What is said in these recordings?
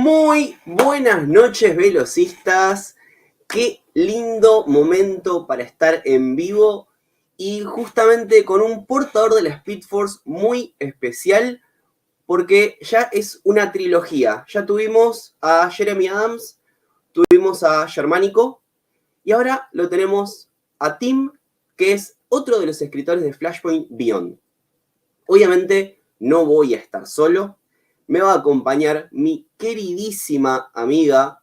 Muy buenas noches, velocistas. Qué lindo momento para estar en vivo y justamente con un portador de la SpeedForce muy especial porque ya es una trilogía. Ya tuvimos a Jeremy Adams, tuvimos a Xermanico y ahora lo tenemos a Tim, que es otro de los escritores de Flashpoint Beyond. Obviamente no voy a estar solo, me va a acompañar mi queridísima amiga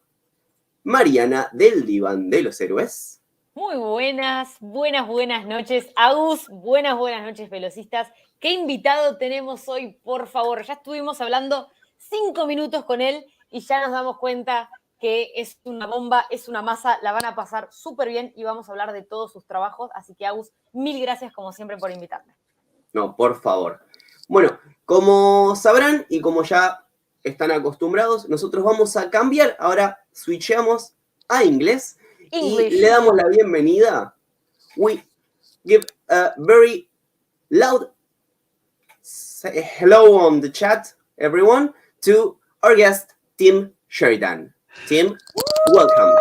Mariana del Diván de los Héroes. Muy buenas noches, Agus. Buenas noches, velocistas. ¿Qué invitado tenemos hoy, por favor? Ya estuvimos hablando 5 minutos con él y ya nos damos cuenta que es una bomba, es una masa, la van a pasar súper bien y vamos a hablar de todos sus trabajos. Así que, Agus, mil gracias como siempre por invitarme. No, por favor. Bueno, como sabrán y como ya están acostumbrados, nosotros vamos a cambiar. Ahora switchamos a inglés. English. Y le damos la bienvenida. We give a very loud hello on the chat, everyone, to our guest, Tim Sheridan. Tim, welcome.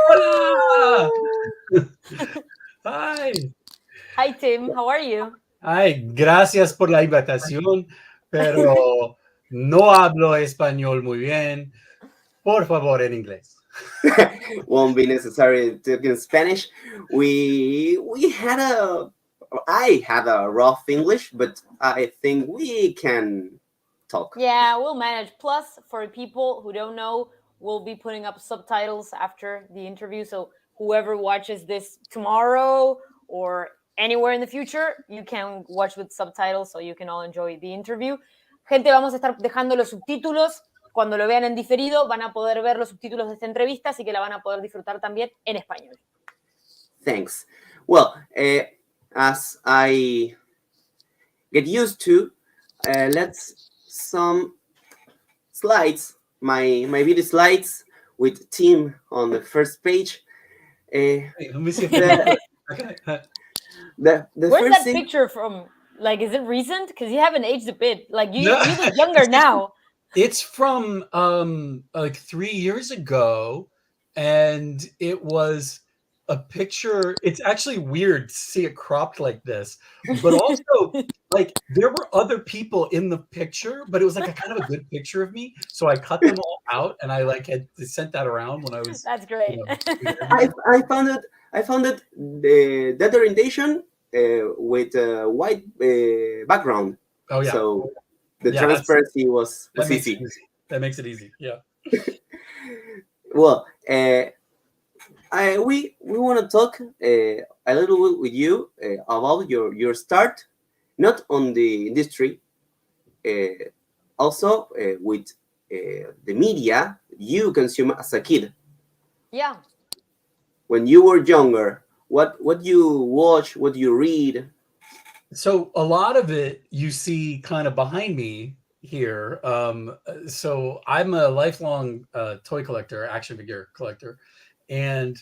Hi. Hi, Tim. How are you? Ay, gracias por la invitación, pero no hablo español muy bien. Por favor, en inglés. Won't be necessary to talk in Spanish. I had a rough English, but I think we can talk. Yeah, we'll manage. Plus, for people who don't know, we'll be putting up subtitles after the interview. So whoever watches this tomorrow or anywhere in the future, you can watch with subtitles so you can all enjoy the interview. Gente, vamos a estar dejando los subtítulos. Cuando lo vean en diferido, van a poder ver los subtítulos de esta entrevista, así que la van a poder disfrutar también en español. Thanks. Well, as I get used to, let's some slides, my video slides with Tim on the first page. Let me see if the Where's first that thing, picture from? Like, is it recent? Because you haven't aged a bit. Like, you look younger now. It's from like 3 years ago, and it was a picture. It's actually weird to see it cropped like this, but also like there were other people in the picture, but it was like a kind of a good picture of me. So I cut them all out, and I like had sent that around when I was. That's great. I found it that orientation with a white background. Oh yeah. So the transparency was easy. That makes it easy. Yeah. Well, we want to talk a little bit with you about your start, not on the industry, also with the media you consume as a kid. Yeah. When you were younger, what you watch, what you read? So a lot of it you see kind of behind me here. So I'm a lifelong toy collector, action figure collector, and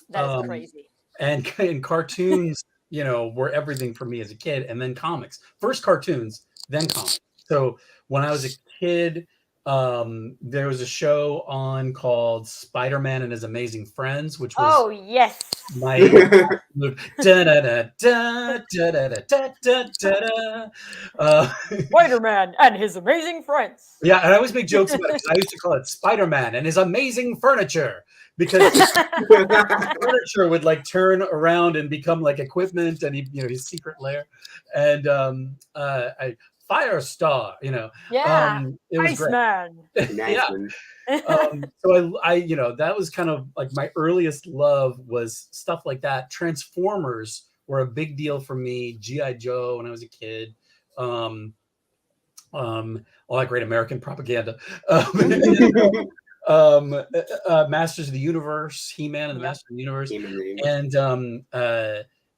that's crazy. And cartoons, you know, were everything for me as a kid, and then comics. First cartoons, then comics. So when I was a kid, there was a show on called Spider-Man and His Amazing Friends, which was yes, my Spider-Man and His Amazing Friends. Yeah, and I always make jokes about it because I used to call it Spider-Man and His Amazing Furniture, because furniture would like turn around and become like equipment, and his secret lair, and Firestar, it was Iceman. Yeah. So I that was kind of like my earliest love was stuff like that. Transformers were a big deal for me. G.I. Joe when I was a kid. All that great American propaganda. Masters of the Universe, He-Man and the Masters of the Universe,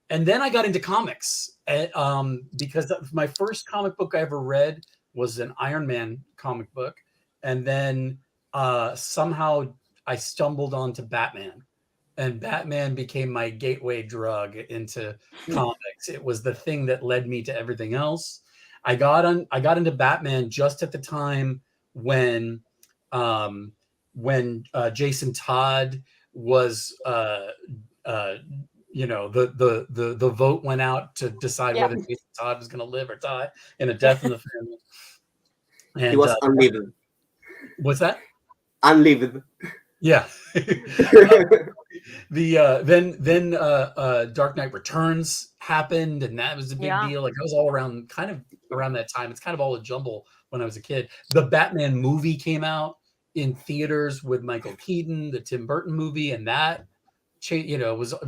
and then I got into comics, because my first comic book I ever read was an Iron Man comic book, and then somehow I stumbled onto Batman, and Batman became my gateway drug into comics. It was the thing that led me to everything else. I got into Batman just at the time when when Jason Todd was the vote went out to decide whether Jason Todd was going to live or die in a death in the family. And he was unlived. What's that? Unlived. Yeah. Then Dark Knight Returns happened, and that was a big deal. Like, I was all around that time. It's kind of all a jumble when I was a kid. The Batman movie came out in theaters with Michael Keaton, the Tim Burton movie, and that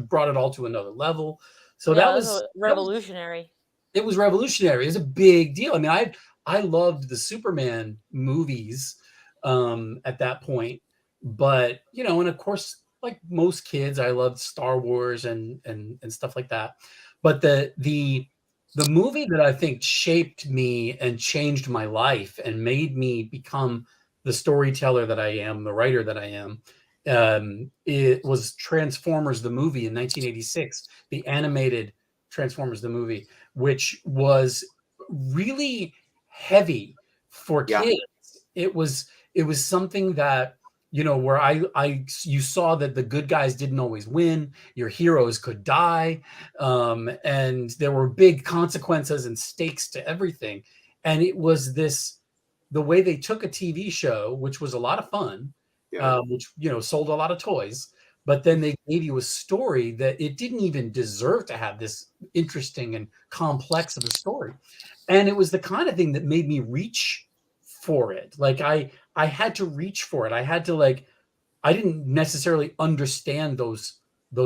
brought it all to another level. So that was revolutionary. It was revolutionary. It was a big deal. I mean, I loved the Superman movies at that point, but and of course, like most kids, I loved Star Wars and stuff like that. But the movie that I think shaped me and changed my life and made me become the storyteller that I am, the writer that I am, it was Transformers the movie in 1986, the animated Transformers the movie, which was really heavy for kids. It was something that where you saw that the good guys didn't always win, your heroes could die, and there were big consequences and stakes to everything. And it was the way they took a TV show, which was a lot of fun, which sold a lot of toys, but then they gave you a story that it didn't even deserve to have this interesting and complex of a story. And it was the kind of thing that made me reach for it. Like I had to reach for it. I had to I didn't necessarily understand those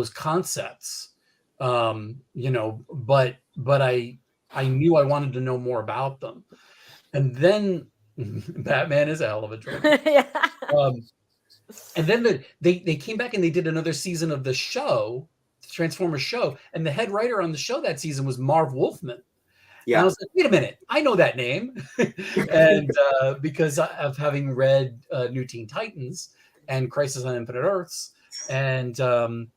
concepts, but I knew I wanted to know more about them. And then Batman is a hell of a drama. And then they came back and they did another season of the show, the Transformers show, and the head writer on the show that season was Marv Wolfman. Yeah. And I was like, wait a minute, I know that name. And because of having read New Teen Titans and Crisis on Infinite Earths, and then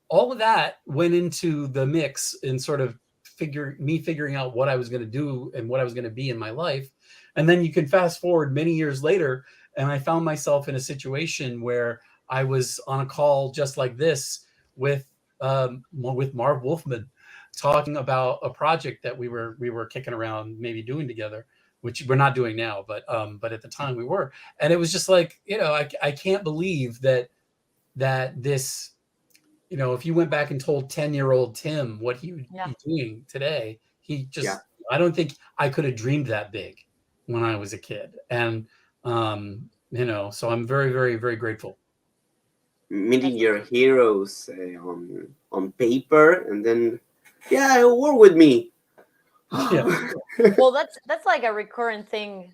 all of that went into the mix and sort of figuring out what I was going to do and what I was going to be in my life. And then you can fast forward many years later, and I found myself in a situation where I was on a call just like this with Marv Wolfman, talking about a project that we were kicking around maybe doing together, which we're not doing now, but at the time we were. And it was just like, I can't believe that this, if you went back and told 10-year-old Tim what he would be doing today, I don't think I could have dreamed that big when I was a kid. And so I'm very, very, very grateful. Meeting your heroes on paper, and then work with me. Well, that's like a recurrent theme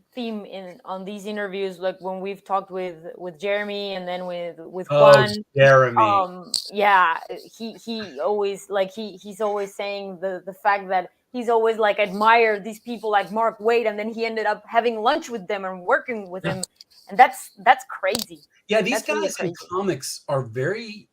on these interviews, like when we've talked with Jeremy and then with Juan. Jeremy. He always he's always saying the fact that he's always admired these people like Mark Waid, and then he ended up having lunch with them and working with him, and that's crazy. Yeah, these guys in comics are very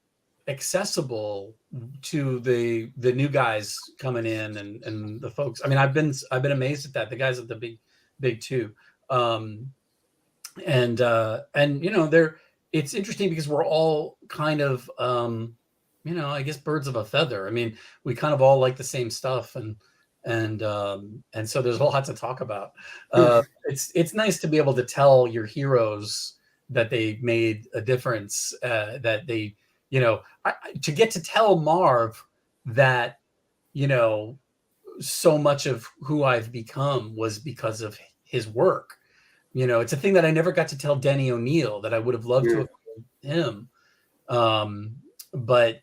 accessible to the new guys coming in and the folks. I mean, I've been amazed at that. The guys at the big two, and it's interesting because we're all kind of I guess birds of a feather. I mean, we kind of all like the same stuff, and so there's a lot to talk about. It's nice to be able to tell your heroes that they made a difference, that they, to get to tell Marv that, so much of who I've become was because of his work. It's a thing that I never got to tell Denny O'Neil, that I would have loved to have told him. But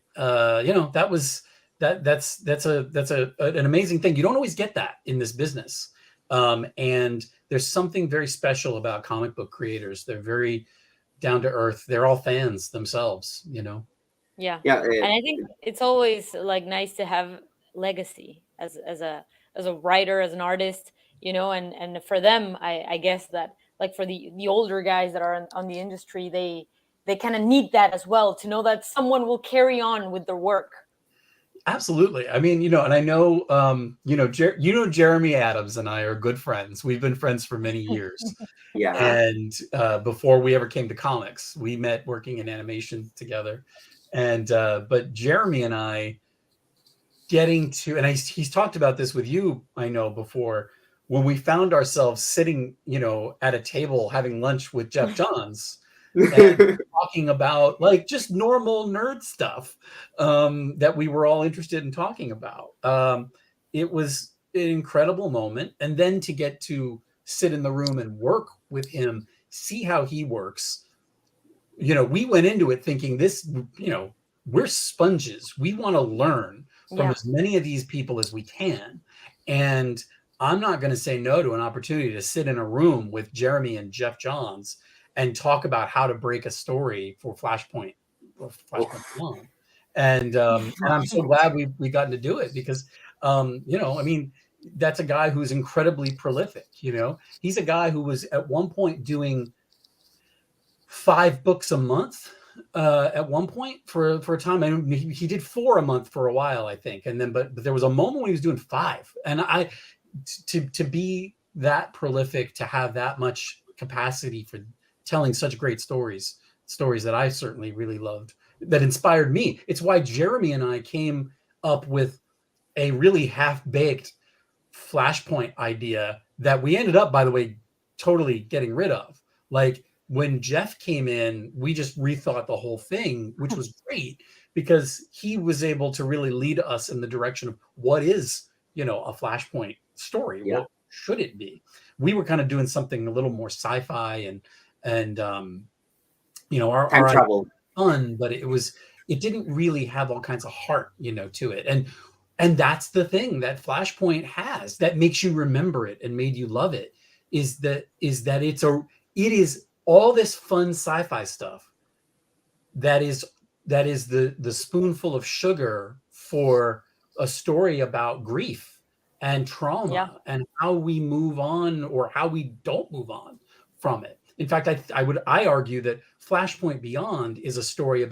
that's an amazing thing. You don't always get that in this business. And there's something very special about comic book creators. They're very down to earth. They're all fans themselves, Yeah. And I think it's always nice to have legacy as a writer, as an artist, and for them, I guess that for the older guys that are on the industry, they kind of need that as well, to know that someone will carry on with their work. Absolutely. I mean, and I know, Jeremy Adams and I are good friends. We've been friends for many years. Yeah. And before we ever came to comics, we met working in animation together. And but Jeremy and I getting to, and he's talked about this with you, I know, before, when we found ourselves sitting, at a table having lunch with Jeff Johns and talking about like just normal nerd stuff that we were all interested in talking about. It was an incredible moment. And then to get to sit in the room and work with him, see how he works. We went into it thinking this, we're sponges. We want to learn from as many of these people as we can. And I'm not going to say no to an opportunity to sit in a room with Jeremy and Jeff Johns and talk about how to break a story for Flashpoint or Flashpoint Beyond. And I'm so glad we gotten to do it because, I mean, that's a guy who's incredibly prolific. He's a guy who was at one point doing 5 books a month at one point for a time. I mean, he did 4 a month for a while, I think. And then, but there was a moment when he was doing 5. And to be that prolific, to have that much capacity for telling such great stories that I certainly really loved, that inspired me. It's why Jeremy and I came up with a really half-baked Flashpoint idea that we ended up, by the way, totally getting rid of. Like, when Jeff came in, we just rethought the whole thing, which was great because he was able to really lead us in the direction of what is, a Flashpoint story. Yeah. What should it be? We were kind of doing something a little more sci-fi and our travel fun, but it didn't really have all kinds of heart, to it. And that's the thing that Flashpoint has that makes you remember it and made you love it is that it is all this fun sci-fi stuff that is the spoonful of sugar for a story about grief and trauma and how we move on or how we don't move on from it. In fact, I argue that Flashpoint Beyond is a story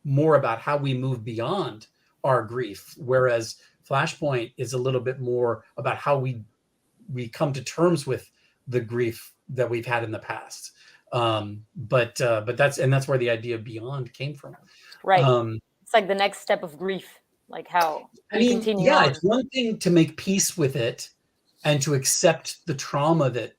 more about how we move beyond our grief, whereas Flashpoint is a little bit more about how we come to terms with the grief that we've had in the past. But that's where the idea of Beyond came from. Right. It's like the next step of grief, like how continue on. It's one thing to make peace with it and to accept the trauma that,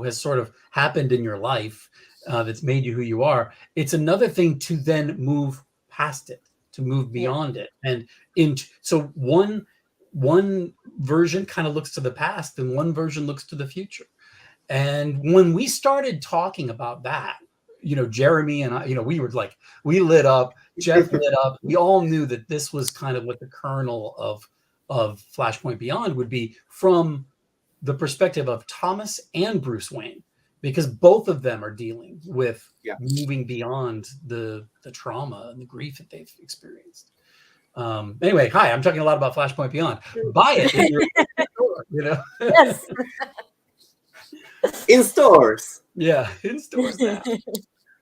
has sort of happened in your life, that's made you who you are. It's another thing to then move past it, to move beyond it. And so one version kind of looks to the past and one version looks to the future. And when we started talking about that, Jeremy and I, we were like, we lit up, Jeff lit up. We all knew that this was kind of what the kernel of Flashpoint Beyond would be from the perspective of Thomas and Bruce Wayne, because both of them are dealing with moving beyond the trauma and the grief that they've experienced. Anyway, hi, I'm talking a lot about Flashpoint Beyond. Buy it in your store, Yes. In stores. Yeah, in stores now.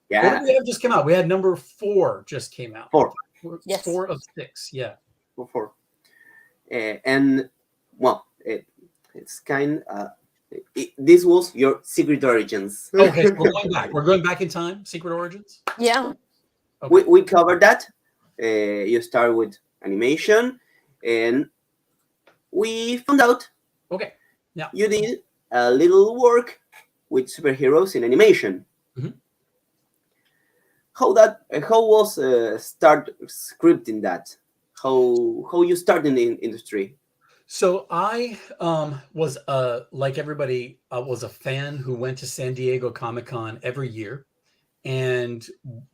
Yeah. What did we have just came out? We had number 4 just came out. 4. Yes. 4 of 6. Yeah. 4. And well, it's kind. This was your Secret Origins. Okay, so we're going back. We're going back in time. Secret Origins. Yeah. Okay. We covered that. You start with animation, and we found out. Okay. Yeah. You did a little work with superheroes in animation. Mm-hmm. How was start scripting that? How you start in the industry? So I was like everybody, was a fan who went to San Diego Comic-Con every year. And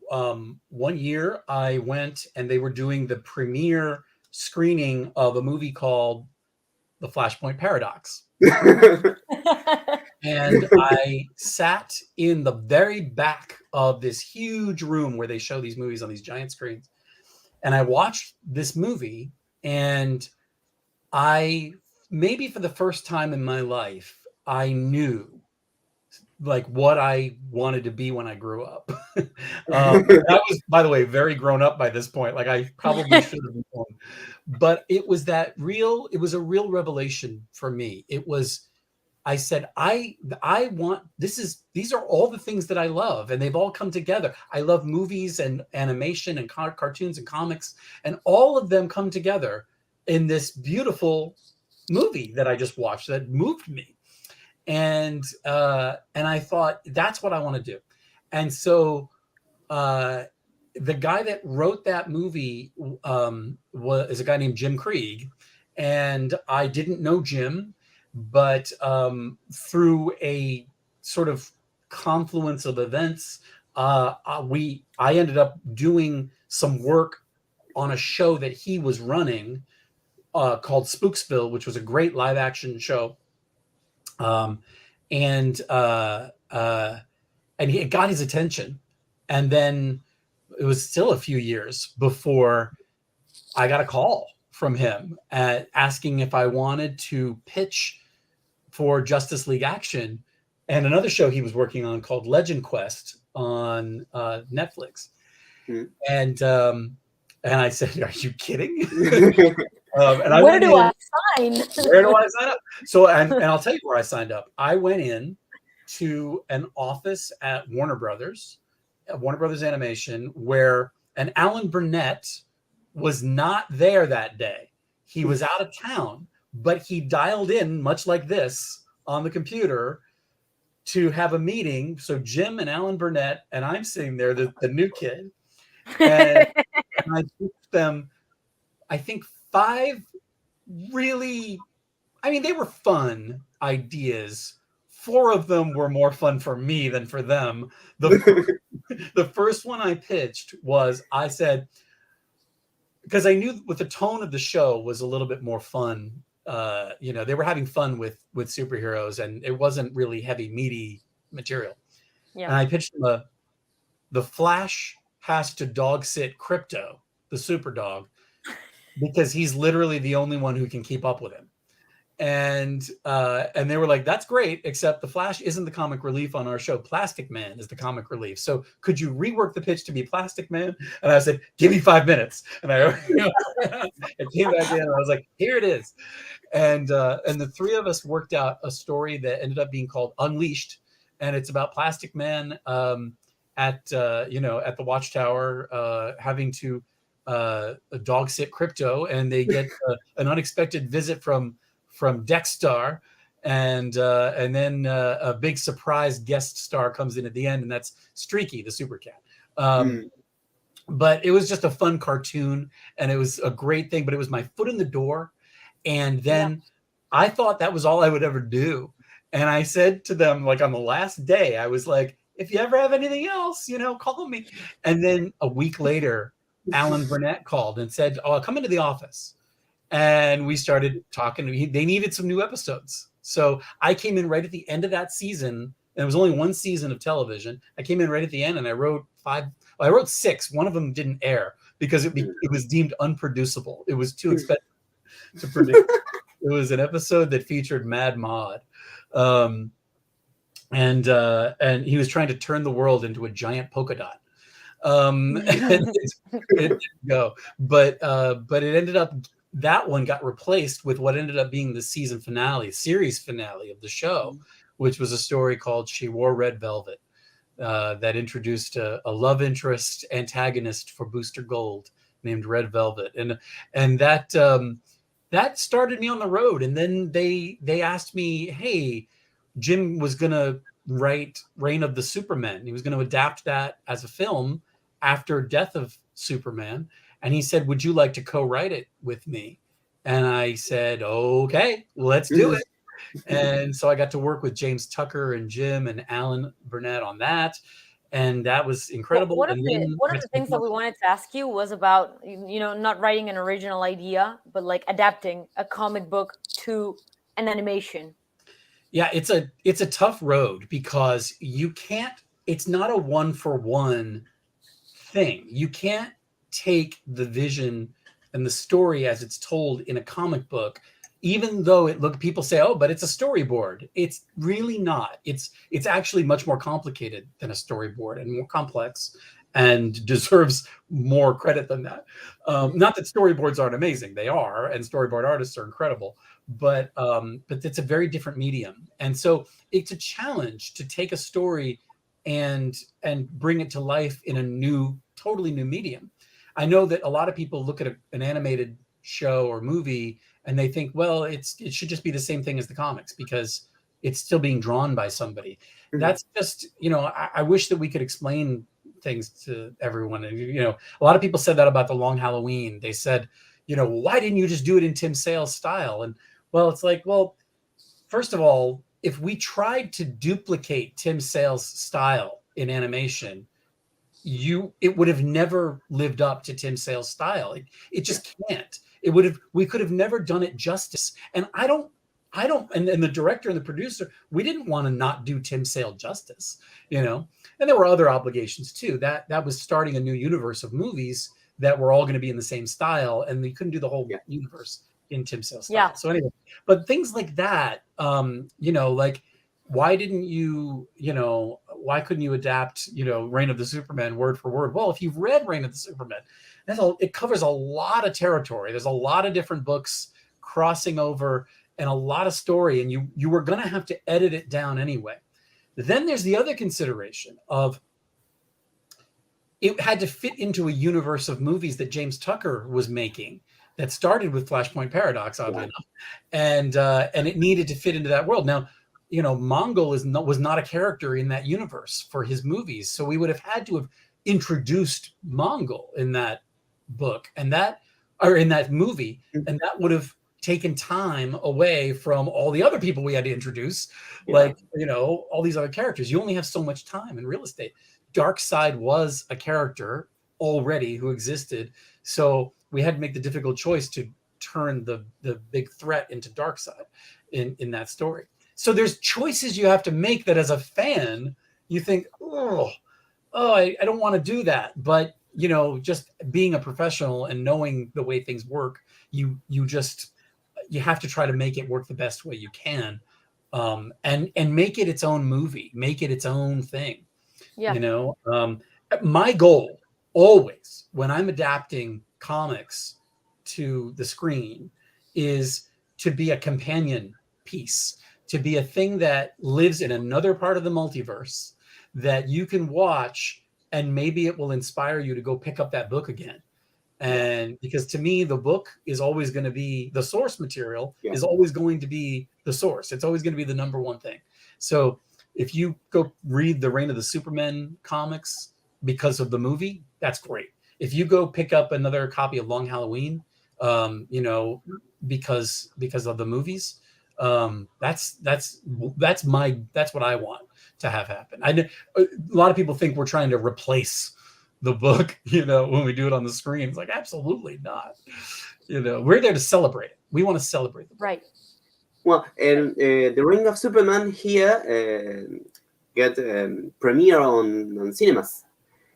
one year I went and they were doing the premiere screening of a movie called The Flashpoint Paradox. And I sat in the very back of this huge room where they show these movies on these giant screens. And I watched this movie, and maybe for the first time in my life, I knew like what I wanted to be when I grew up. That was, by the way, very grown up by this point. Like I probably should have been born. But it was a real revelation for me. It was, I said, I want, these are all the things that I love, and they've all come together. I love movies and animation and cartoons and comics, and all of them come together in this beautiful movie that I just watched that moved me. And I thought, that's what I want to do. And so the guy that wrote that movie is a guy named Jim Krieg, and I didn't know Jim, but through a sort of confluence of events, I ended up doing some work on a show that he was running called Spooksville, which was a great live action show. And it got his attention. And then it was still a few years before I got a call from him asking if I wanted to pitch for Justice League Action and another show he was working on called Legend Quest on Netflix. And I said, "Are you kidding?" And where do I sign? Where do I sign up? So, and I'll tell you where I signed up. I went in to an office at Warner Brothers Animation, where Alan Burnett was not there that day. He was out of town, but he dialed in, much like this, on the computer to have a meeting. So Jim and Alan Burnett, and I'm sitting there, the new kid, and I took them, I think, 5 really, they were fun ideas. 4 of them were more fun for me than for them. The first one I pitched was, I said, because I knew with the tone of the show was a little bit more fun. They were having fun with superheroes, and it wasn't really heavy, meaty material. Yeah. And I pitched them the Flash has to dog sit Crypto, the super dog, because he's literally the only one who can keep up with him. And they were like, "That's great, except the Flash isn't the comic relief on our show. Plastic Man is the comic relief. So could you rework the pitch to be Plastic Man?" And I said, "Give me 5 minutes." And I came back in and I was like, "Here it is." And the 3 of us worked out a story that ended up being called Unleashed. And it's about Plastic Man at the Watchtower having to dog sit Crypto, and they get an unexpected visit from Dexstar, and then a big surprise guest star comes in at the end, and that's Streaky, the super cat. But it was just a fun cartoon, and it was a great thing, but it was my foot in the door. And then I thought that was all I would ever do. And I said to them, like on the last day, I was like, "If you ever have anything else, call me." And then a week later, Alan Burnett called and said, "Oh, I'll come into the office." And we started talking. They needed some new episodes. So I came in right at the end of that season. And it was only 1 season of television. I came in right at the end, and I wrote 5. Well, I wrote 6. One of them didn't air because it was deemed unproducible. It was too expensive to produce. It was an episode that featured Mad Mod. And he was trying to turn the world into a giant polka dot. And it didn't go. But it ended up, that one got replaced with what ended up being the series finale of the show, which was a story called She Wore Red Velvet, that introduced a love interest antagonist for Booster Gold named Red Velvet. And that started me on the road. And then they asked me, "Hey, Jim was going to write Reign of the Supermen. He was going to adapt that as a film after Death of Superman. And he said, "Would you like to co-write it with me?" And I said, "Okay, let's do it." And so I got to work with James Tucker and Jim and Alan Burnett on that. And that was incredible. One of the things that we wanted to ask you was about, not writing an original idea, but like adapting a comic book to an animation. Yeah, it's a tough road because it's not a 1-for-1 thing. You can't take the vision and the story as it's told in a comic book even though people say, oh, but it's a storyboard. It's really not. It's actually much more complicated than a storyboard and more complex, and deserves more credit than that. Not that storyboards aren't amazing. They are, and storyboard artists are incredible, but it's a very different medium. And so it's a challenge to take a story and bring it to life in a totally new medium. I know that a lot of people look at an animated show or movie and they think, well, it should just be the same thing as the comics because it's still being drawn by somebody. Mm-hmm. That's just, I wish that we could explain things to everyone. And, a lot of people said that about The Long Halloween. They said, why didn't you just do it in Tim Sale's style? And well, it's like, well, first of all, if we tried to duplicate Tim Sale's style in animation, it would have never lived up to Tim Sale's style. It just can't. We could have never done it justice. And I don't, and the director and the producer, we didn't want to not do Tim Sale justice, and there were other obligations too. That was starting a new universe of movies that were all going to be in the same style, and we couldn't do the whole universe in Tim Sale style. Yeah. So anyway, but things like that, like why didn't you, why couldn't you adapt, Reign of the Superman word for word? Well, if you've read Reign of the Superman, it covers a lot of territory. There's a lot of different books crossing over and a lot of story, and you were going to have to edit it down anyway. Then there's the other consideration of it had to fit into a universe of movies that James Tucker was making that started with Flashpoint Paradox, oddly enough, and it needed to fit into that world. Now, Mongol was not a character in that universe for his movies, so we would have had to have introduced Mongol in that book or in that movie, and that would have taken time away from all the other people we had to introduce, like all these other characters. You only have so much time in real estate. Darkseid was a character already who existed, so we had to make the difficult choice to turn the big threat into Darkseid in that story. So there's choices you have to make that as a fan, you think, I don't want to do that. But, just being a professional and knowing the way things work, you have to try to make it work the best way you can, and make it its own movie, make it its own thing. Yeah. My goal always when I'm adapting comics to the screen is to be a companion piece, to be a thing that lives in another part of the multiverse that you can watch, and maybe it will inspire you to go pick up that book again. And because to me, the book is always going to be the source material, is always going to be the source. It's always going to be the number one thing. So if you go read the Reign of the Superman comics because of the movie, that's great. If you go pick up another copy of Long Halloween, because of the movies, that's what I want to have happen. A lot of people think we're trying to replace the book, when we do it on the screen. It's like, absolutely not. We're there to celebrate it. We want to celebrate the book. Right. Well, and the Reign of Superman here get premiere on cinemas,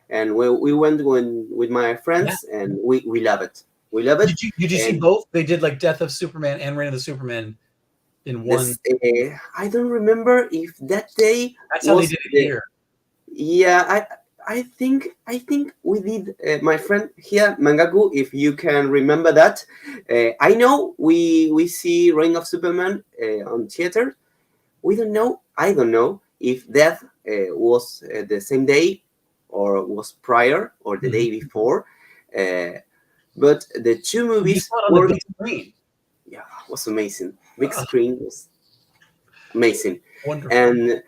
and we went with my friends, and we love it. We love it. Did you see both? They did like Death of Superman and Reign of the Superman in one. I don't remember if that day. That's how they did it here. Yeah, I think we did. My friend here, Mangaku, if you can remember that. I know we see Reign of Superman on theater. We don't know. I don't know if that was the same day or was prior or the day before. But the two movies were on the big screen. Yeah, it was amazing. Big screen was amazing. Wonderful. And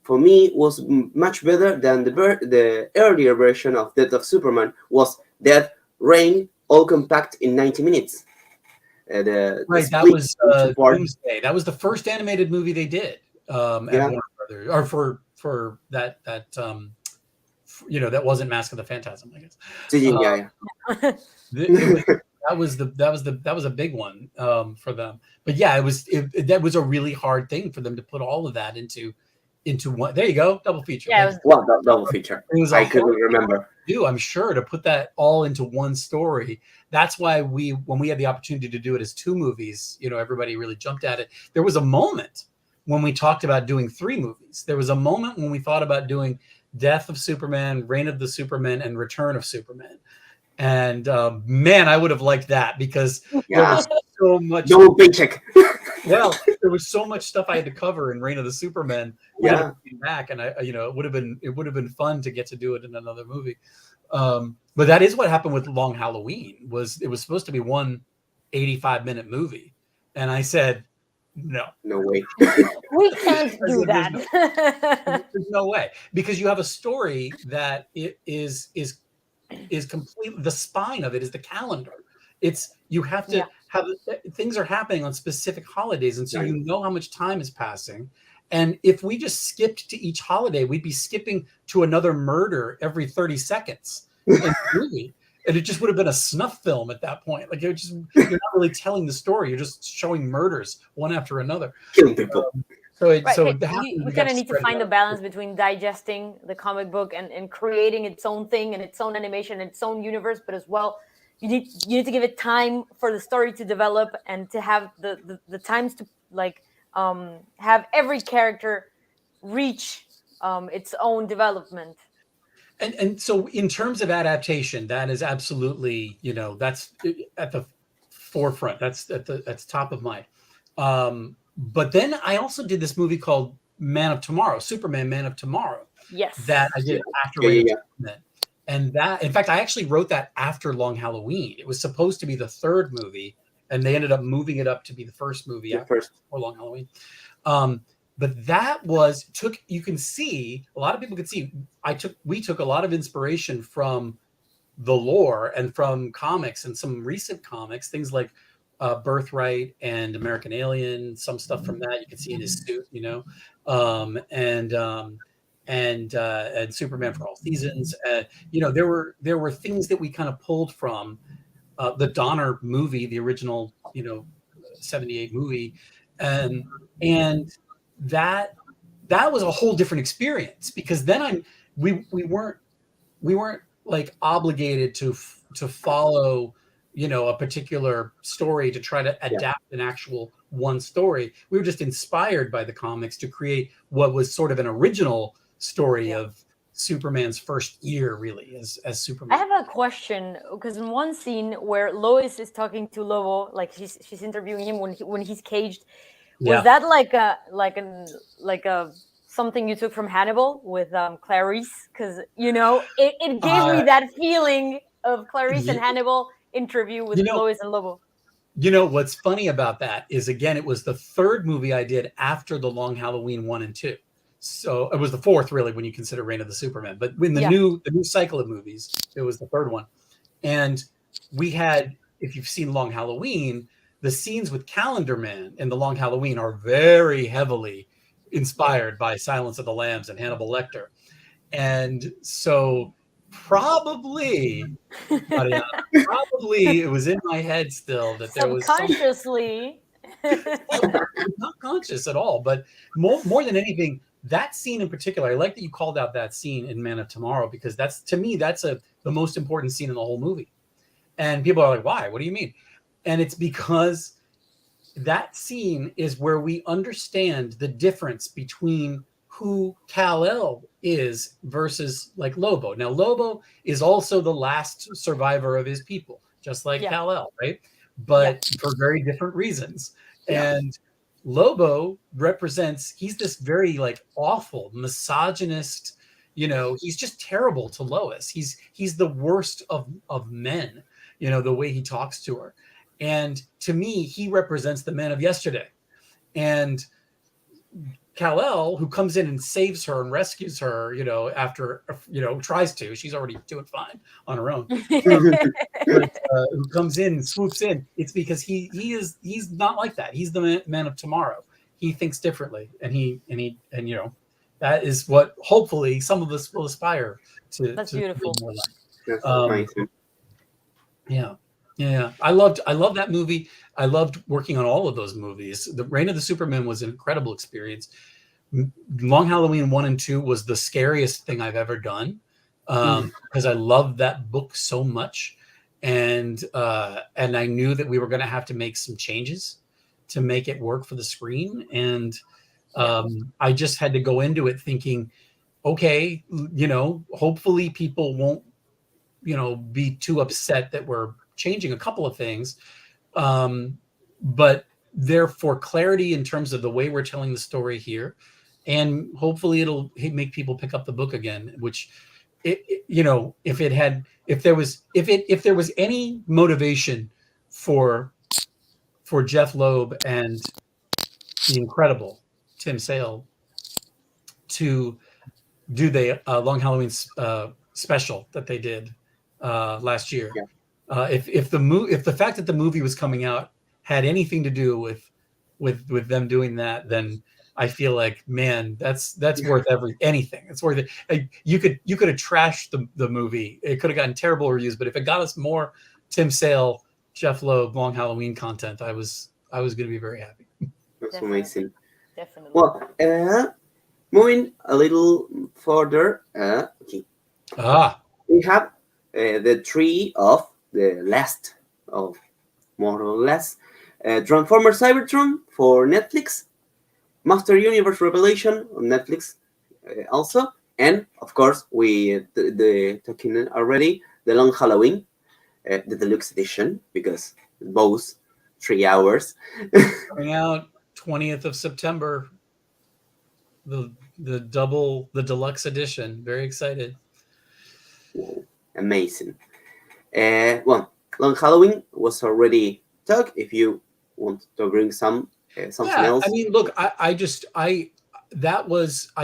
for me, it was much better than the earlier version of Death of Superman. Was that Reign all compact in 90 minutes? That was Doomsday. That was the first animated movie they did at Warner Brothers, or for that that wasn't Mask of the Phantasm, I guess. That was a big one for them. But that was a really hard thing for them to put all of that into one. There you go, double feature. Yeah, double feature. I couldn't remember. do, I'm sure, to put that all into one story. That's why when we had the opportunity to do it as 2 movies, you know, everybody really jumped at it. There was a moment when we talked about doing 3 movies. There was a moment when we thought about doing Death of Superman, Reign of the Superman, and Return of Superman. And man, I would have liked that, because there was so much double paycheck. Well, there was so much stuff I had to cover in Reign of the Superman. Came back, and it would have been fun to get to do it in another movie. But that is what happened with Long Halloween. It was supposed to be one 85-minute movie, and I said, no way. We can't do that. There's no way, because you have a story that it is completely, the spine of it is the calendar. It's, you have to have, things are happening on specific holidays, and so you know how much time is passing. And if we just skipped to each holiday, we'd be skipping to another murder every 30 seconds in the movie. And it just would have been a snuff film at that point. Like, you're not really telling the story. You're just showing murders one after another. Killing people. We kind of need to find the balance between digesting the comic book and creating its own thing and its own animation and its own universe, but as well, you need to give it time for the story to develop and to have the times to have every character reach its own development. And so in terms of adaptation, that is absolutely, that's at the forefront. That's top of mind. But then I also did this movie called Man of Tomorrow, Superman, Man of Tomorrow. Yes. That I did after Reign of Superman. And that, in fact, I actually wrote that after Long Halloween. It was supposed to be the 3rd movie, and they ended up moving it up to be the 1st movie after Long Halloween. But that you can see, a lot of people could see, we took a lot of inspiration from the lore and from comics and some recent comics, things like Birthright and American Alien, some stuff from that you can see in his suit, and Superman for All Seasons. There were things that we kind of pulled from the Donner movie, the original, 78 movie, and that was a whole different experience, because then we weren't like obligated to follow a particular story to try to adapt an actual one story. We were just inspired by the comics to create what was sort of an original story of Superman's first year, really, as Superman. I have a question, because in one scene where Lois is talking to Lobo, like she's interviewing him when he's caged, was that like a something you took from Hannibal with Clarice? Because it gave me that feeling of Clarice and Hannibal interview with Lois and Lobo. What's funny about that is, again, it was the 3rd movie I did after the Long Halloween 1 and 2. So it was the 4th, really, when you consider Reign of the Superman. But when the new cycle of movies, it was the 3rd one. And we had, if you've seen Long Halloween, the scenes with Calendar Man in the Long Halloween are very heavily inspired by Silence of the Lambs and Hannibal Lecter. And so probably it was in my head still that there was subconsciously not conscious at all, but more than anything, that scene in particular, I like that you called out that scene in Man of Tomorrow, because that's, to me, that's the most important scene in the whole movie. And people are like, why? What do you mean? And it's because that scene is where we understand the difference between who Kal-El is versus like Lobo. Now, Lobo is also the last survivor of his people, just like Kal-El, right? But for very different reasons. And Lobo represents, he's this very like awful, misogynist, he's just terrible to Lois. He's the worst of men, the way he talks to her. And to me, he represents the men of yesterday. And Kal-El, who comes in and saves her and rescues her, after, tries to, she's already doing fine on her own. But, who comes in and swoops in, it's because he's not like that. He's the man of tomorrow. He thinks differently, and that is what hopefully some of us will aspire to. That's beautiful. More like. Yeah. I love that movie. I loved working on all of those movies. The Reign of the Superman was an incredible experience. Long Halloween 1 and 2 was the scariest thing I've ever done. because I loved that book so much, and I knew that we were going to have to make some changes to make it work for the screen, and I just had to go into it thinking, okay, hopefully people won't, be too upset that we're changing a couple of things, but therefore clarity in terms of the way we're telling the story here, and hopefully it'll make people pick up the book again, which if there was any motivation for Jeff Loeb and the incredible Tim Sale to do the Long Halloween special that they did last year, if the fact that the movie was coming out had anything to do with them doing that, then I feel like, man, that's worth anything. It's worth it. You could have trashed the movie. It could have gotten terrible reviews, but if it got us more Tim Sale, Jeff Loeb, Long Halloween content, I was going to be very happy. That's amazing. Definitely. Well, moving a little further, okay. We have the three of the last of more or less Transformers Cybertron for Netflix, Master Universe Revelation on Netflix also, and of course we the talking already the Long Halloween, the deluxe edition, because both 3 hours. Coming out 20th of September, the deluxe edition. Very excited. Whoa, amazing. Well, Long Halloween was already talked. If you want to bring something else. I mean, look, I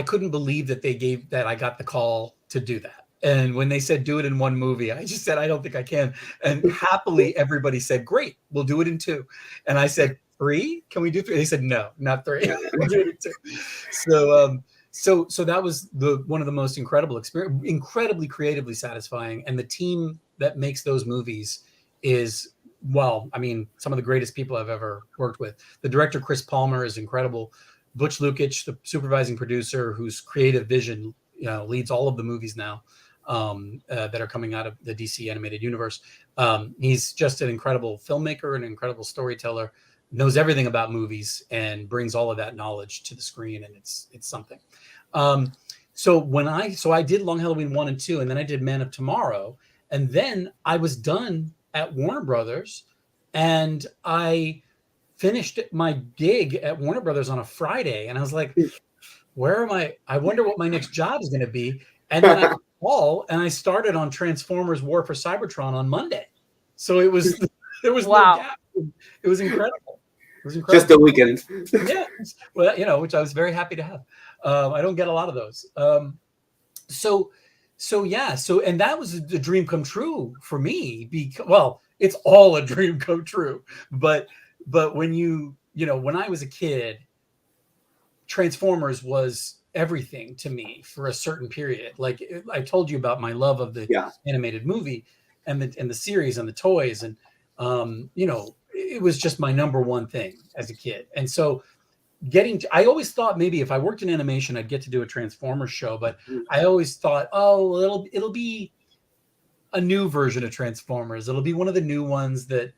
couldn't believe that I got the call to do that. And when they said do it in one movie, I just said, I don't think I can. And happily, everybody said, great, we'll do it in 2. And I said, 3? Can we do 3? They said, no, not 3. We'll do it in 2. So that was one of the most incredible experience, incredibly creatively satisfying. And the team that makes those movies is, well, I mean, some of the greatest people I've ever worked with. The director, Chris Palmer, is incredible. Butch Lukic, the supervising producer, whose creative vision, leads all of the movies now that are coming out of the DC animated universe. He's just an incredible filmmaker, an incredible storyteller, knows everything about movies, and brings all of that knowledge to the screen, and it's something. So I did Long Halloween 1 and 2, and then I did Man of Tomorrow, and then I was done at Warner Brothers, and I finished my gig at Warner Brothers on a Friday, and I was like, where am I? I wonder what my next job is going to be. And then I called, and I started on Transformers War for Cybertron on Monday. So there was no gap. It was incredible. Just a weekend. Yeah. Well, which I was very happy to have. I don't get a lot of those. And that was the dream come true for me. It's all a dream come true. But when when I was a kid, Transformers was everything to me for a certain period. Like I told you about my love of the animated movie and the series and the toys, and it was just my number one thing as a kid. And so I always thought maybe if I worked in animation, I'd get to do a Transformers show, but I always thought, it'll be a new version of Transformers. It'll be one of the new ones that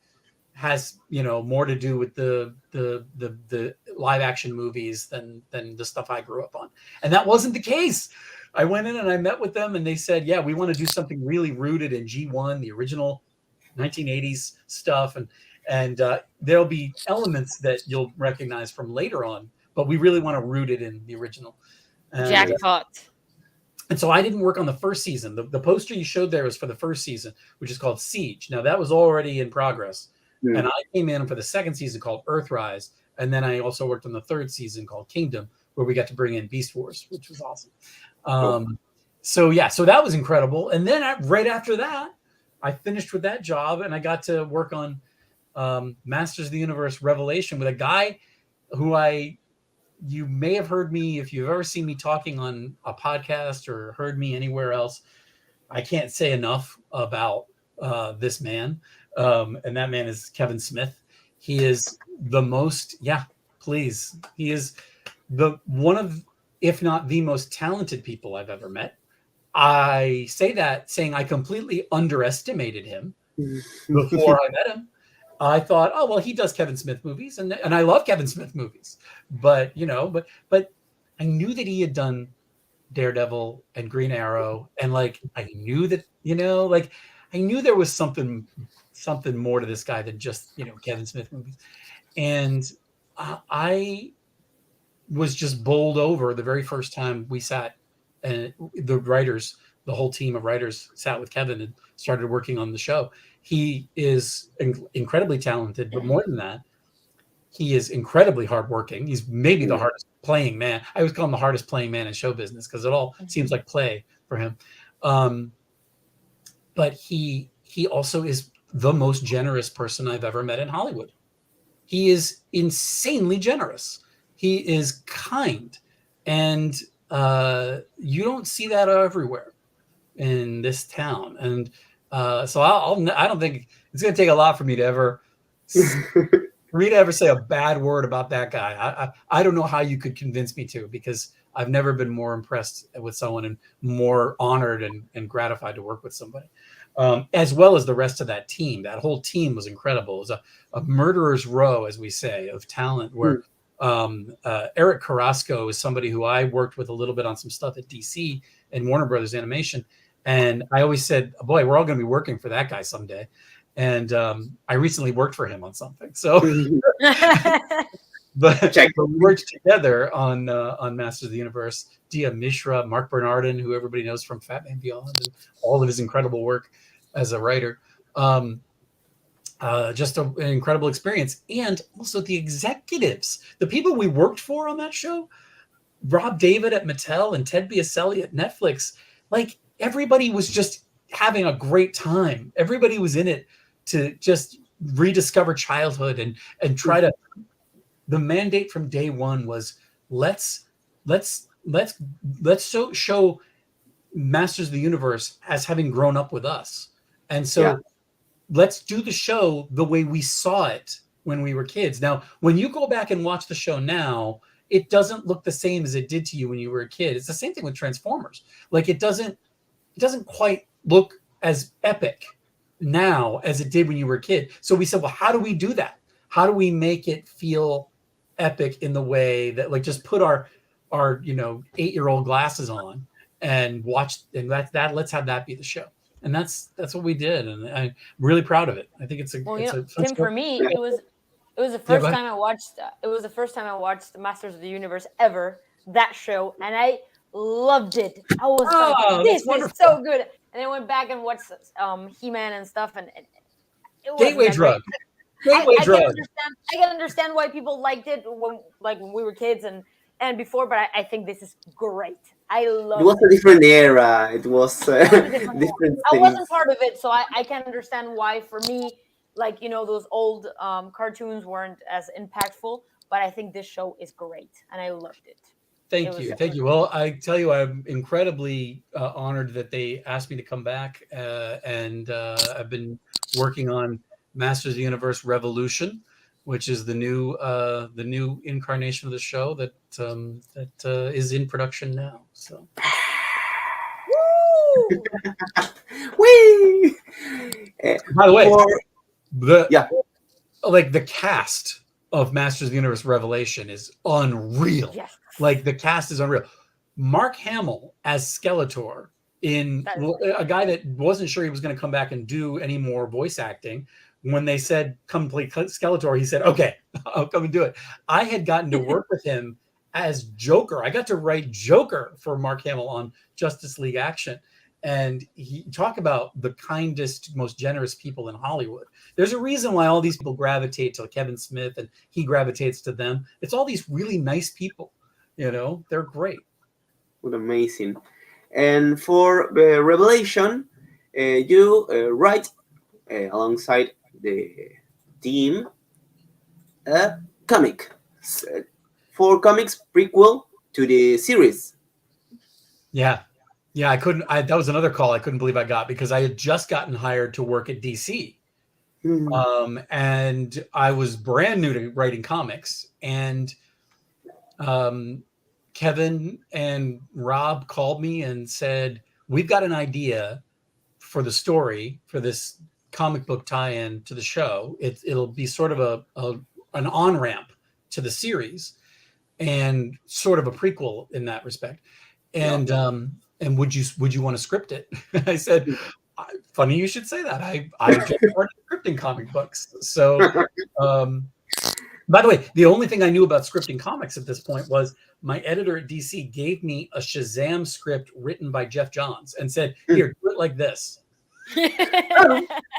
has more to do with the live action movies than the stuff I grew up on. And that wasn't the case. I went in and I met with them, and they said, yeah, we want to do something really rooted in G1, the original 1980s stuff, and there'll be elements that you'll recognize from later on, but we really want to root it in the original. Jackpot. And so I didn't work on the first season. The poster you showed there was for the first season, which is called Siege. Now that was already in progress. Yeah. And I came in for the second season called Earthrise. And then I also worked on the third season called Kingdom, where we got to bring in Beast Wars, which was awesome. So that was incredible. And then right after that, I finished with that job, and I got to work on Masters of the Universe Revelation with a guy who you may have heard me, if you've ever seen me talking on a podcast or heard me anywhere else. I can't say enough about this man. And that man is Kevin Smith. He is the most, he is one of, if not the most talented people I've ever met. I say that saying I completely underestimated him before I met him. I thought, oh well, he does Kevin Smith movies, and I love Kevin Smith movies, but but I knew that he had done Daredevil and Green Arrow, and like I knew that like I knew there was something more to this guy than just Kevin Smith movies, and I was just bowled over the very first time we sat, and the whole team of writers sat with Kevin and started working on the show. He is incredibly talented, but more than that, he is incredibly hardworking. He's maybe the hardest playing man. I always call him the hardest playing man in show business because it all seems like play for him. But he also is the most generous person I've ever met in Hollywood. He is insanely generous. He is kind, and you don't see that everywhere in this town. And so I don't think it's going to take a lot for me to ever say a bad word about that guy. I don't know how you could convince me to, because I've never been more impressed with someone and more honored and gratified to work with somebody, as well as the rest of that team. That whole team was incredible. It was a murderer's row, as we say, of talent, where Eric Carrasco is somebody who I worked with a little bit on some stuff at DC and Warner Brothers Animation. And I always said, boy, we're all going to be working for that guy someday. And I recently worked for him on something. So, but we worked together on Masters of the Universe. Dia Mishra, Mark Bernardin, who everybody knows from Flashpoint Beyond, and all of his incredible work as a writer. Just an incredible experience. And also the executives, the people we worked for on that show, Rob David at Mattel and Ted Biaselli at Netflix, like everybody was just having a great time. Everybody was in it to just rediscover childhood and try to. The mandate from day one was let's show Masters of the Universe as having grown up with us, and so let's do the show the way we saw it when we were kids. Now, when you go back and watch the show now, it doesn't look the same as it did to you when you were a kid. It's the same thing with Transformers. Like it doesn't quite look as epic now as it did when you were a kid. So we said, well, how do we do that? How do we make it feel epic in the way that, like, just put our 8-year-old glasses on and watch, and let's have that be the show. And that's what we did, and I'm really proud of it. I think it's a Tim, for me, it was the first time I watched. It was the first time I watched Masters of the Universe ever. That show, and I loved it. I was like, "This is so good." And I went back and watched He-Man and stuff, and it was gateway drug. I can understand why people liked it when we were kids and before, but I think this is great. I love it. It was a different era. It was different. I wasn't part of it, so I can understand why. For me, those old cartoons weren't as impactful, but I think this show is great, and I loved it. Thank you. Well, I tell you, I'm incredibly honored that they asked me to come back, and I've been working on Masters of the Universe Revolution, which is the new incarnation of the show that is in production now. So, woo! By the way, the cast of Masters of the Universe Revelation is unreal. Yes. Like the cast is unreal. Mark Hamill as Skeletor, a guy that wasn't sure he was going to come back and do any more voice acting. When they said, come play Skeletor, he said, okay, I'll come and do it. I had gotten to work with him as Joker. I got to write Joker for Mark Hamill on Justice League Action. And he talked about the kindest, most generous people in Hollywood. There's a reason why all these people gravitate to Kevin Smith and he gravitates to them. It's all these really nice people. They're great. What amazing. And for Revelation, you write alongside the team a comic, 4 comics prequel to the series. Yeah, I couldn't. That was another call I couldn't believe I got, because I had just gotten hired to work at DC, and I was brand new to writing comics. And Kevin and Rob called me and said, we've got an idea for the story for this comic book tie-in to the show. It'll be sort of an on-ramp to the series and sort of a prequel in that respect. And would you want to script it? I said, funny you should say that. I just started scripting comic books. So by the way, the only thing I knew about scripting comics at this point was my editor at DC gave me a Shazam script written by Jeff Johns and said, here, do it like this.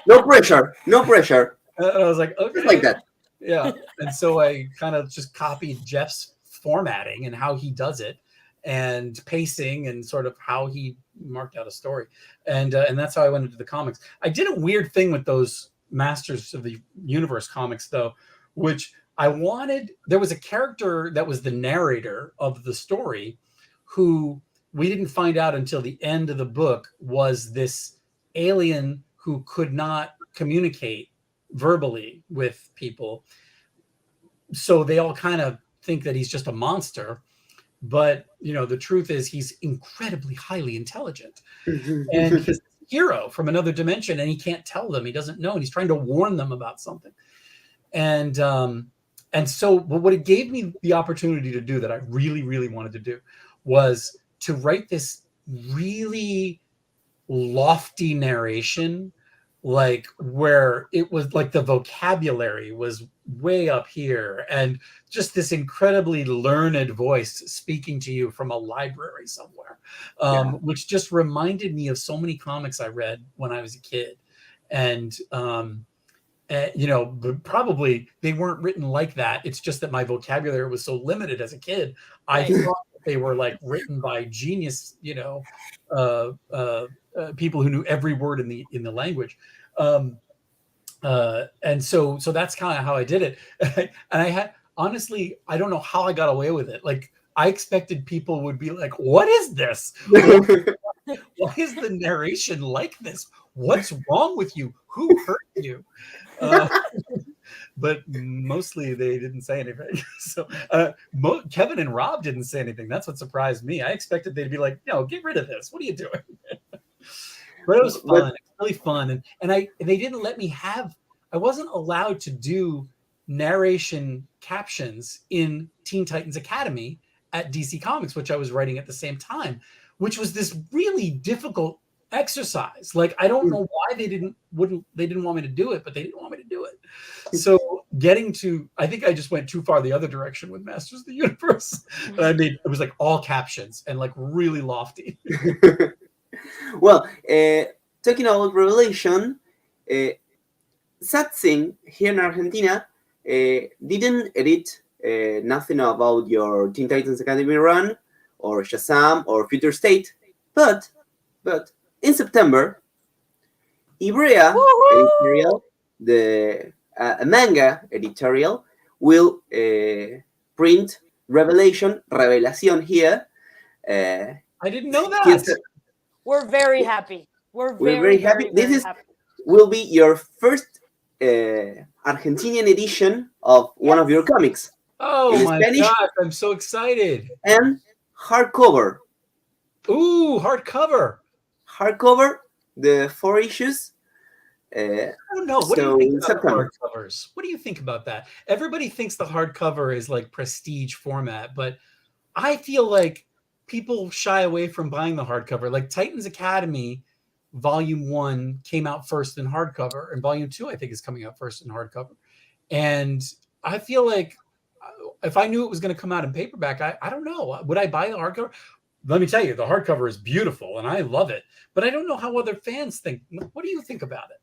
No pressure. No pressure. And I was like, okay. Just like that. Yeah. And so I kind of just copied Jeff's formatting and how he does it and pacing and sort of how he marked out a story. And that's how I went into the comics. I did a weird thing with those Masters of the Universe comics, though, which there was a character that was the narrator of the story who we didn't find out until the end of the book was this alien who could not communicate verbally with people. So they all kind of think that he's just a monster. But, the truth is he's incredibly highly intelligent. And he's a hero from another dimension, and he can't tell them. He doesn't know, and he's trying to warn them about something. And so, but what it gave me the opportunity to do that I really, really wanted to do was to write this really lofty narration, like where it was like the vocabulary was way up here and just this incredibly learned voice speaking to you from a library somewhere, which just reminded me of so many comics I read when I was a kid. And, but probably they weren't written like that. It's just that my vocabulary was so limited as a kid. I thought they were like written by genius, people who knew every word in the language. And so that's kind of how I did it. And I had, honestly, I don't know how I got away with it. Like, I expected people would be like, what is this? Why is the narration like this? What's wrong with you? Who hurt you? But mostly they didn't say anything. So Kevin and Rob didn't say anything. That's what surprised me. I expected they'd be like, no, get rid of this. What are you doing? But it was fun. It was really fun. And they didn't let me I wasn't allowed to do narration captions in Teen Titans Academy at DC Comics, which I was writing at the same time, which was this really difficult exercise. Like, I don't know why they didn't want me to do it, but they didn't want me to do it. So I think I just went too far the other direction with Masters of the Universe. And it was like all captions and like really lofty. Well, talking about Revelation, sad thing here in Argentina, didn't edit nothing about your Teen Titans Academy run or Shazam or Future State, but in September, Ibrea editorial, a manga editorial, will print Revelación here. I didn't know that. We're very happy. We're very happy. This will be your first Argentinian edition of one of your comics. Oh my God, I'm so excited. And hardcover. Ooh, hardcover. Hardcover, the 4 issues. I don't know. What do you think about hardcovers? What do you think about that? Everybody thinks the hardcover is like prestige format, but I feel like people shy away from buying the hardcover. Like Titans Academy Volume 1 came out first in hardcover, and Volume 2, I think, is coming out first in hardcover. And I feel like if I knew it was going to come out in paperback, I don't know. Would I buy the hardcover? Let me tell you, the hardcover is beautiful, and I love it. But I don't know how other fans think. What do you think about it?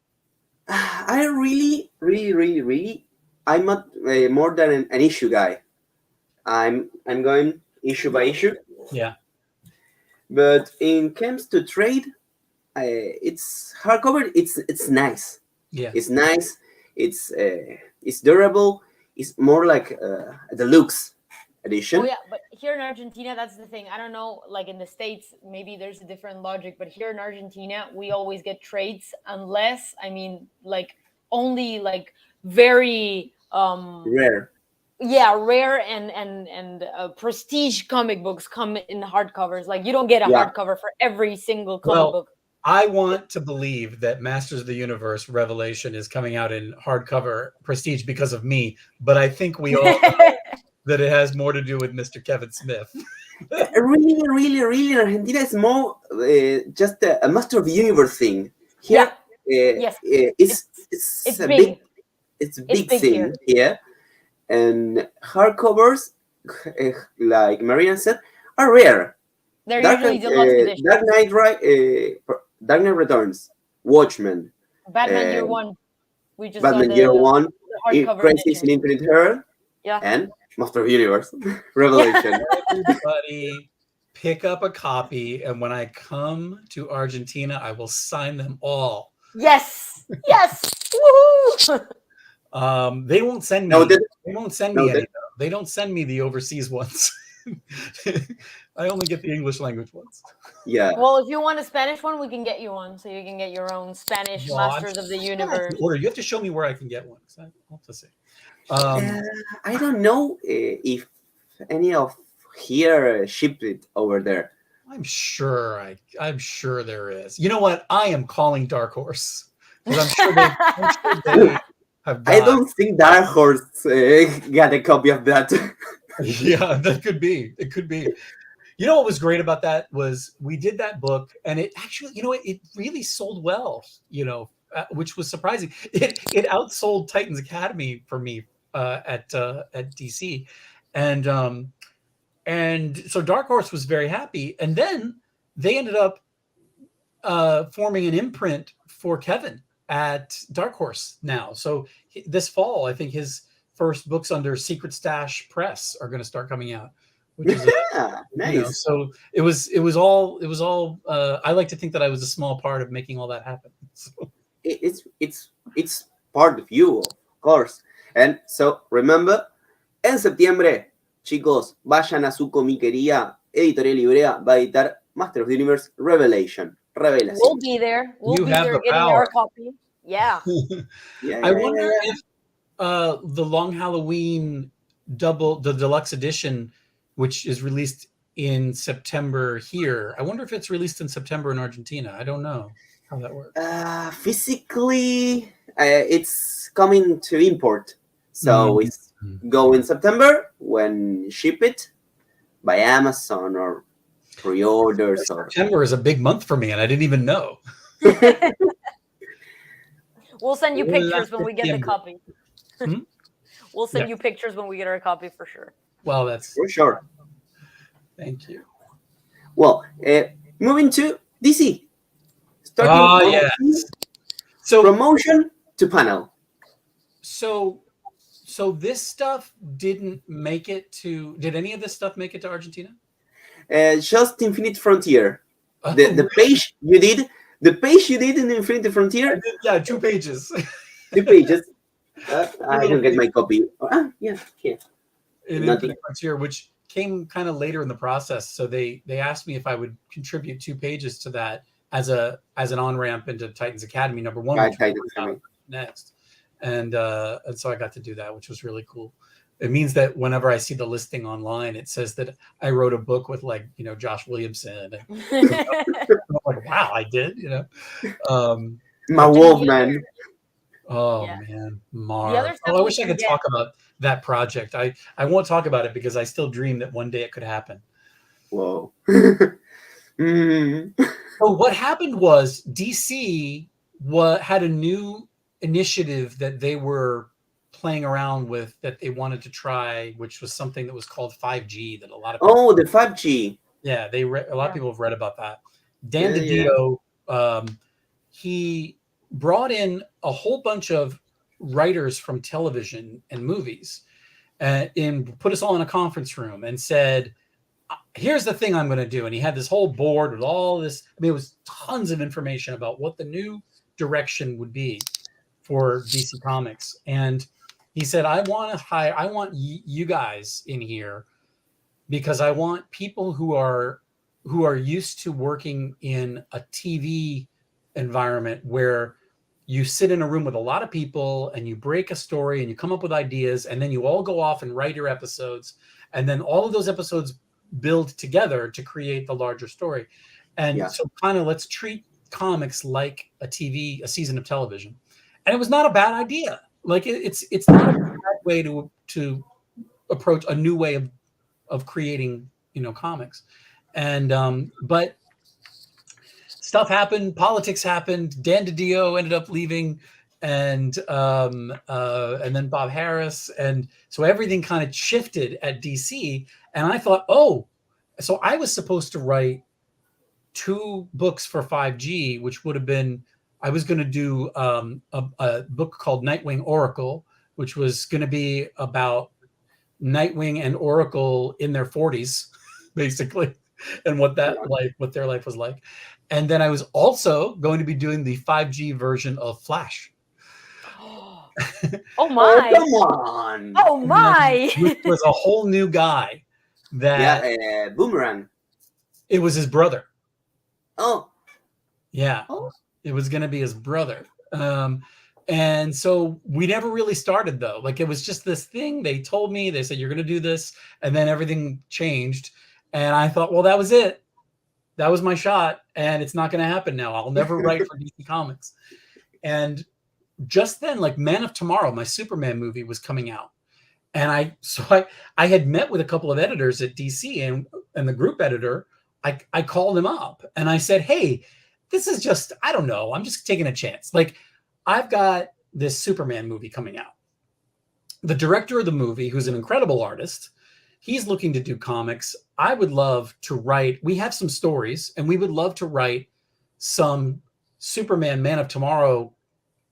I really, I'm not more than an issue guy. I'm going issue by issue. Yeah. But in comes to trade, it's hardcover. It's nice. Yeah. It's nice. It's durable. It's more like a deluxe edition. Oh yeah, but here in Argentina, that's the thing. I don't know, like in the States, maybe there's a different logic, but here in Argentina, we always get trades unless, like only like very rare. rare and prestige comic books come in hardcovers. Like you don't get a hardcover for every single comic book. I want to believe that Masters of the Universe Revelation is coming out in hardcover prestige because of me, but I think we all know that it has more to do with Mr. Kevin Smith. Really, in Argentina, it's more just a Master of the Universe thing. Here, yes, it's a big. It's big thing here, and hardcovers, like Marian said, are rare. They're usually deluxe edition. Dark Knight Returns, Watchmen, Batman Year One. We just Batman Year One, Crisis in Infinite Earth, yeah, and Master of the Universe Revelation. Everybody pick up a copy, and when I come to Argentina, I will sign them all. Yes. Woohoo! They won't send me. They won't send me any. They don't send me the overseas ones. I only get the English language ones. Yeah. Well, if you want a Spanish one, we can get you one, so you can get your own Spanish Masters of the Universe. Order. You have to show me where I can get one. I'll have to see. I don't know if any of here shipped it over there. I'm sure there is. You know what? I am calling Dark Horse because I'm sure they have. I don't think Dark Horse got a copy of that. Yeah, that could be. It could be. You know what was great about that was we did that book, and it actually, it really sold well. Which was surprising. It outsold Titans Academy for me at DC, and so Dark Horse was very happy, and then they ended up forming an imprint for Kevin at Dark Horse now. So this fall, I think his first books under Secret Stash Press are going to start coming out, which is nice. So it was all. I like to think that I was a small part of making all that happen. So. It's part of you, of course. And so remember, en septiembre, chicos, vayan a su comiquería, Editorial Librea va a editar Master of the Universe Revelación. We'll be there. We'll be there getting our copy. Yeah. I wonder if the Long Halloween the deluxe edition, which is released in September here, I wonder if it's released in September in Argentina. I don't know how that works. Physically, it's coming to import. So it's go in September when ship it by Amazon or pre-orders. September is a big month for me, and I didn't even know. We'll send you pictures when we get the copy. We'll send you pictures when we get our copy for sure. Well, that's for sure. Thank you. Well, moving to DC. So promotion to panel. So this stuff didn't make it to. Did any of this stuff make it to Argentina? Just Infinite Frontier. The page you did. The page you did in Infinite Frontier. Yeah, 2 pages. 2 pages. I don't get my copy. Yeah, here. In Infinite Frontier, which came kind of later in the process. So they asked me if I would contribute 2 pages to that as an on-ramp into Titans Academy #1 next. And so I got to do that, which was really cool. It means that whenever I see the listing online, it says that I wrote a book with Josh Williamson. I'm like, wow, I did, My Wolfman. Oh man, Mar. I wish I could talk about that project. I won't talk about it because I still dream that one day it could happen. Whoa. So what happened was DC had a new initiative that they were playing around with that they wanted to try, which was something that was called 5G. That a lot of people, the 5G. Yeah, a lot of people have read about that. Dan DiDio, he brought in a whole bunch of writers from television and movies, and put us all in a conference room and said, here's the thing I'm going to do. And he had this whole board with all this. I mean, it was tons of information about what the new direction would be for DC Comics. And he said, I want you guys in here because I want people who are used to working in a TV environment where you sit in a room with a lot of people and you break a story and you come up with ideas, and then you all go off and write your episodes. And then all of those episodes build together to create the larger story. And so kind of let's treat comics like a season of television. And it was not a bad idea. Like it's not a bad way to approach a new way of creating, comics. And but stuff happened, politics happened. Dan DiDio ended up leaving, and then Bob Harris, and so everything kind of shifted at DC. And I thought, so I was supposed to write 2 books for 5G, which would have been, I was going to do a book called Nightwing Oracle, which was going to be about Nightwing and Oracle in their 40s, basically, and what their life was like. And then I was also going to be doing the 5G version of Flash. Oh my! Oh, come on! Oh my! Which was a whole new guy. Boomerang. It was his brother. Oh. Yeah. Oh. It was going to be his brother. And so we never really started, though. Like, it was just this thing. They told me, they said, you're going to do this. And then everything changed. And I thought, well, that was it. That was my shot. And it's not going to happen now. I'll never write for DC Comics. And just then, like, Man of Tomorrow, my Superman movie, was coming out. And I had met with a couple of editors at DC, and the group editor, I called him up and I said, hey, this is just, I don't know, I'm just taking a chance. Like, I've got this Superman movie coming out. The director of the movie, who's an incredible artist, he's looking to do comics. I would love to write, we have some stories, and we would love to write some Superman Man of Tomorrow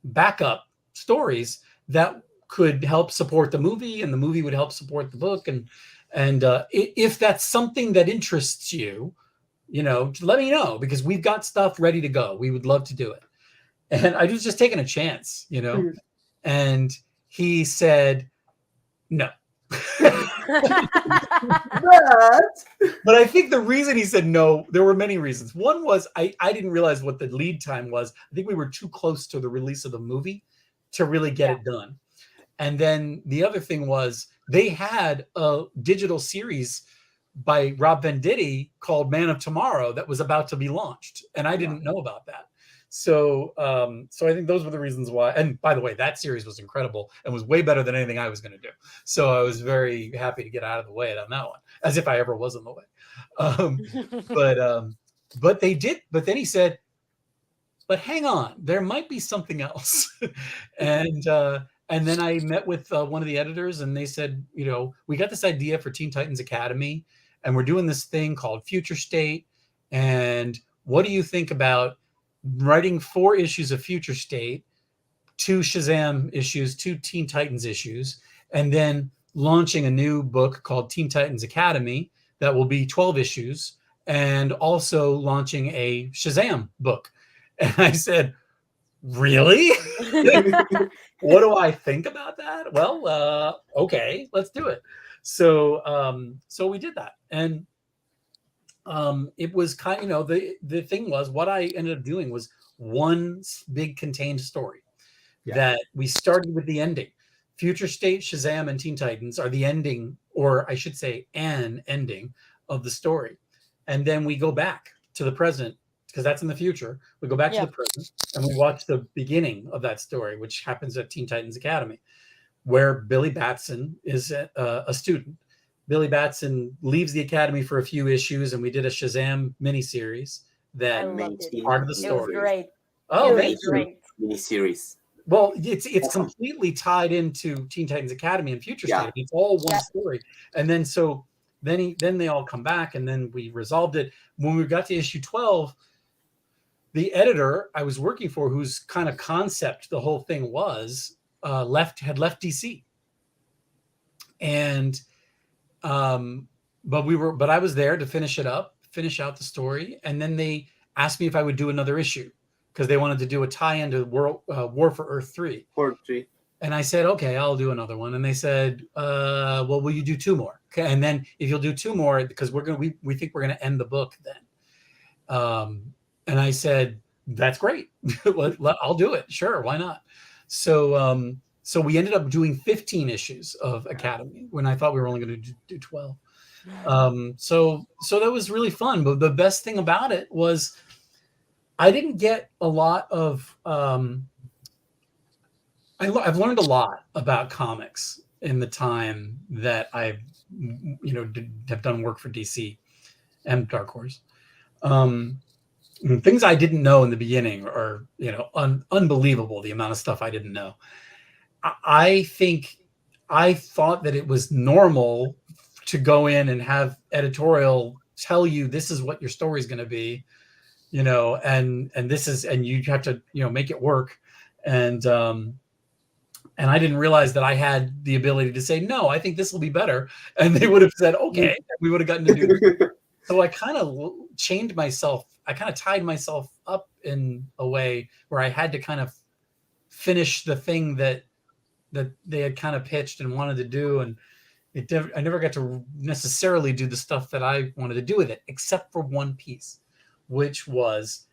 backup stories that could help support the movie, and the movie would help support the book. And if that's something that interests you, let me know, because we've got stuff ready to go. We would love to do it. And I was just taking a chance, and he said, no. But I think the reason he said no, there were many reasons. One was I didn't realize what the lead time was. I think we were too close to the release of the movie to really get it done. And then the other thing was they had a digital series by Rob Venditti called Man of Tomorrow that was about to be launched. And I didn't know about that. So I think those were the reasons why. And by the way, that series was incredible and was way better than anything I was going to do. So I was very happy to get out of the way on that one, as if I ever was in the way. But they did. But then he said, but hang on, there might be something else. And then I met with one of the editors, and they said, we got this idea for Teen Titans Academy, and we're doing this thing called Future State. And what do you think about writing 4 issues of Future State, 2 Shazam issues, 2 Teen Titans issues, and then launching a new book called Teen Titans Academy that will be 12 issues, and also launching a Shazam book. And I said, really? What do I think about that? Well, okay, let's do it. So we did that. And it was kind of, the thing was, what I ended up doing was one big contained story that we started with the ending. Future State, Shazam, and Teen Titans are the ending, or I should say an ending of the story. And then we go back to the present, because that's in the future. We go back to the present and we watch the beginning of that story, which happens at Teen Titans Academy, where Billy Batson is a student. Billy Batson leaves the academy for a few issues, and we did a Shazam miniseries that part of the story. It was great. Oh, it was great. Miniseries. Well, it's completely tied into Teen Titans Academy and Future State. It's all one story. And then then they all come back, and then we resolved it. When we got to issue 12, the editor I was working for, whose kind of concept the whole thing was, had left DC. And but I was there to finish out the story, and then they asked me if I would do another issue, because they wanted to do a tie-in to War for Earth 3. And I said, okay, I'll do another one. And they said, well, will you do 2 more? Okay, and then if you'll do 2 more, because we think we're gonna end the book then. And I said, that's great. I'll do it. Sure, why not? So so we ended up doing 15 issues of Academy when I thought we were only going to do 12. So that was really fun. But the best thing about it was I didn't get a lot of. I've learned a lot about comics in the time that I've have done work for DC and Dark Horse. Things I didn't know in the beginning are unbelievable. The amount of stuff I didn't know. I think I thought that it was normal to go in and have editorial tell you this is what your story is going to be, and this is, and you have to make it work, and I didn't realize that I had the ability to say no. I think this will be better, and they would have said okay. And we would have gotten to do it. So I kind of chained myself. I kind of tied myself up in a way where I had to kind of finish the thing that they had kind of pitched and wanted to do. And I never got to necessarily do the stuff that I wanted to do with it, except for one piece, which was,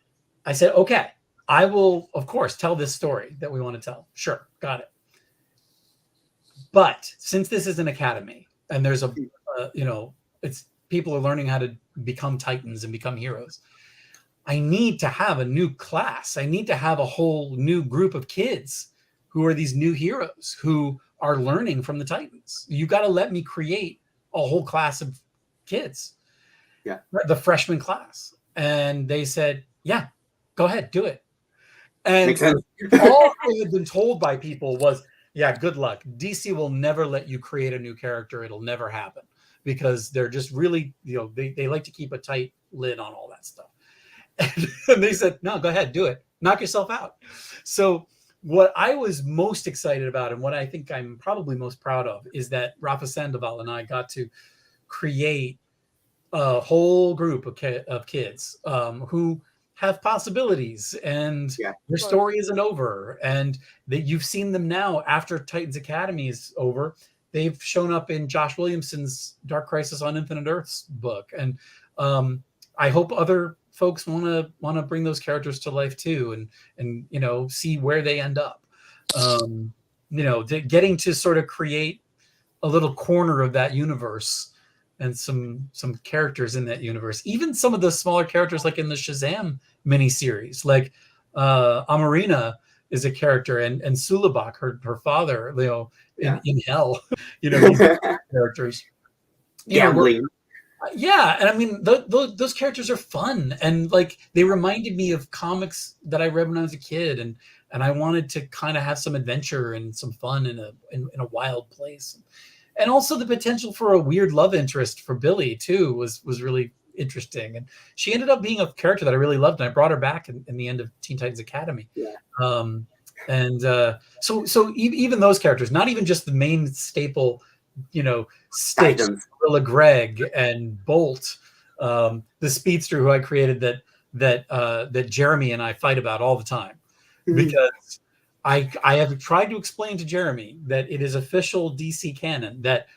I said, okay, I will, of course, tell this story that we want to tell. Sure, got it. But since this is an academy and there's it's people are learning how to become titans and become heroes, I need to have a new class. I need to have a whole new group of kids who are these new heroes who are learning from the titans. You got to let me create a whole class of kids. Yeah. The freshman class. And they said, yeah, go ahead, do it. And all I had been told by people was, yeah, good luck. DC will never let you create a new character. It'll never happen because they're just really, they like to keep a tight lid on all that stuff. And they said, no, go ahead, do it. Knock yourself out. So what I was most excited about and what I think I'm probably most proud of is that Rafa Sandoval and I got to create a whole group of kids who have possibilities, and their story isn't over. And that you've seen them now after Titans Academy is over. They've shown up in Josh Williamson's Dark Crisis on Infinite Earths book. And I hope other folks want to bring those characters to life too, and see where they end up. Getting to sort of create a little corner of that universe and some characters in that universe. Even some of the smaller characters, like in the Shazam miniseries, like Amarina is a character, and Sulabak, her father, in hell, these characters. Gambling. Yeah, and I mean those characters are fun, and like they reminded me of comics that I read when I was a kid, and I wanted to kind of have some adventure and some fun in a wild place, and also the potential for a weird love interest for Billy too was really interesting, and she ended up being a character that I really loved, and I brought her back in the end of Teen Titans Academy. Yeah. So even those characters, not even just the main staple. Stitch, Gorilla Greg, and Bolt, the speedster who I created that Jeremy and I fight about all the time, because I have tried to explain to Jeremy that it is official DC canon that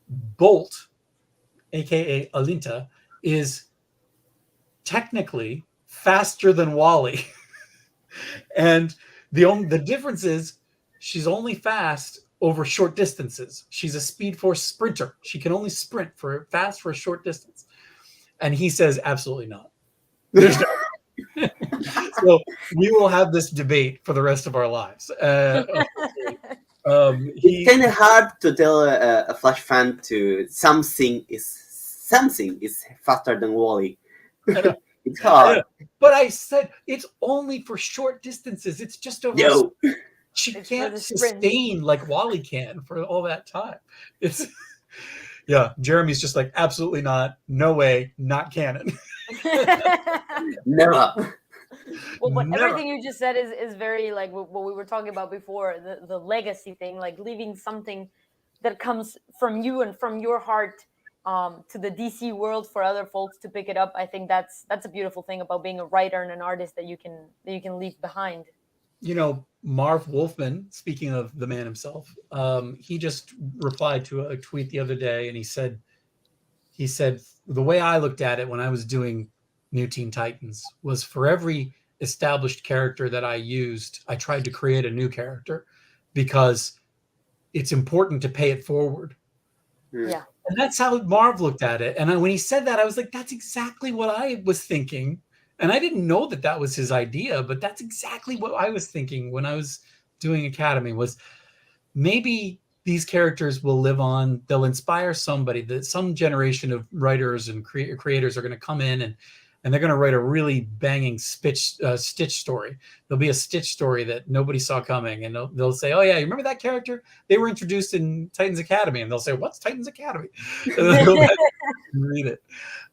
Bolt, aka Alinta, is technically faster than Wally, and the difference is she's only fast over short distances. She's a SpeedForce sprinter. She can only sprint fast for a short distance. And he says, absolutely not. There's no. So we will have this debate for the rest of our lives. It's kind of hard to tell a Flash fan to something is faster than Wally. It's hard. But I said it's only for short distances. It's just over. No. She can't sustain like Wally can for all that time. Jeremy's just like, absolutely not, no way, not canon. Never. Well, everything you just said is very like what we were talking about before, the legacy thing, like leaving something that comes from you and from your heart to the DC world for other folks to pick it up. I think that's a beautiful thing about being a writer and an artist that you can leave behind. Marv Wolfman, speaking of the man himself, he just replied to a tweet the other day, and he said, the way I looked at it when I was doing New Teen Titans was for every established character that I used, I tried to create a new character because it's important to pay it forward. Yeah. And that's how Marv looked at it. And when he said that, I was like, that's exactly what I was thinking. And I didn't know that that was his idea, but that's exactly what I was thinking when I was doing Academy, was maybe these characters will live on, they'll inspire somebody, that some generation of writers and creators are going to come in and they're going to write a really banging Stitch story. There'll be a Stitch story that nobody saw coming, and they'll say, oh yeah, you remember that character? They were introduced in Titans Academy. And they'll say, what's Titans Academy? And they'll go back and read it.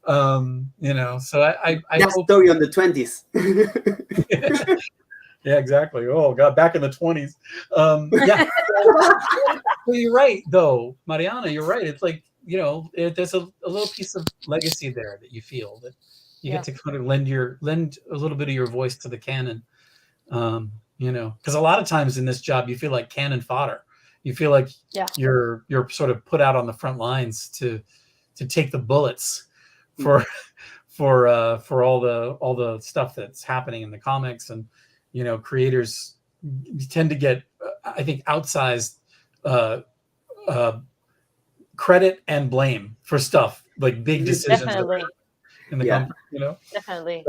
You know, so I that story on the 20s. Yeah, exactly. Oh God, back in the 20s. Yeah. Well, you're right, though, Mariana. You're right. It's like, you know, there's a little piece of legacy there that you feel, that you get to kind of lend a little bit of your voice to the canon. You know, because a lot of times in this job, you feel like cannon fodder. You feel like you're sort of put out on the front lines to take the bullets for all the stuff that's happening in the comics. And you know, creators tend to get, I think, outsized credit and blame for stuff like big decisions. Definitely. In the company, you know. Definitely.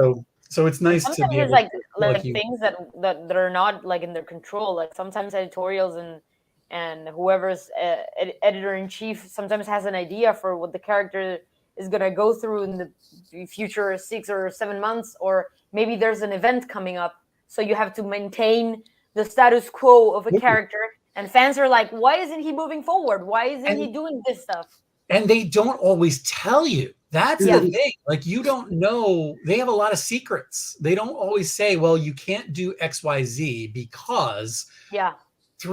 So it's nice sometimes to be able like to things that are not like in their control. Like sometimes editorials and whoever's editor in chief sometimes has an idea for what the character is gonna go through in the future 6 or 7 months, or maybe there's an event coming up. So you have to maintain the status quo of a character, and fans are like, why isn't he moving forward? Why isn't he doing this stuff? And they don't always tell you. That's the thing. Like, you don't know. They have a lot of secrets. They don't always say, well, you can't do XYZ because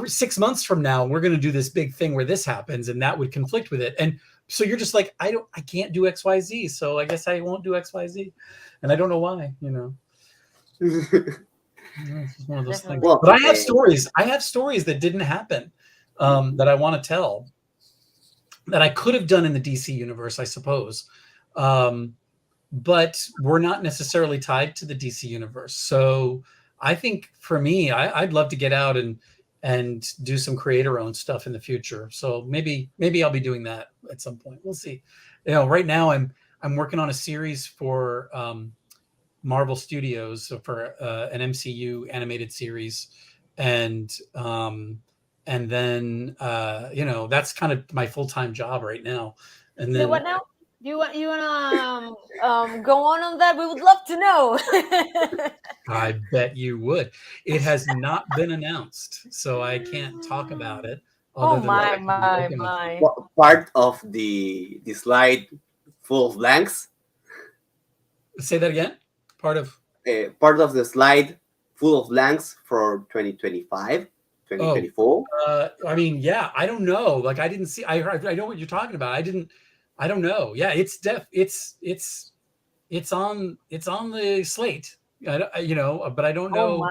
6 months from now, we're going to do this big thing where this happens, and that would conflict with it. And so you're just like, I can't do XYZ. So I guess I won't do XYZ. And I don't know why, you know. It's one of those things. Well, but I have stories. I have stories that didn't happen that I want to tell, that I could have done in the DC universe, I suppose. But we're not necessarily tied to the DC universe. So I think for me, I'd love to get out and do some creator-owned stuff in the future. So maybe I'll be doing that at some point. We'll see. You know, right now I'm working on a series for Marvel Studios, so for an MCU animated series, and then you know, that's kind of my full-time job right now. And then what now? You want to go on that? We would love to know. I bet you would. It has not been announced, so I can't talk about it. Oh my! Part of the slide full of blanks. Say that again. Part of the slide full of blanks for 2025, 2024. I mean, yeah, I don't know. Like, I didn't see. I know what you're talking about. I don't know. Yeah, it's on the slate. You know, but I don't know.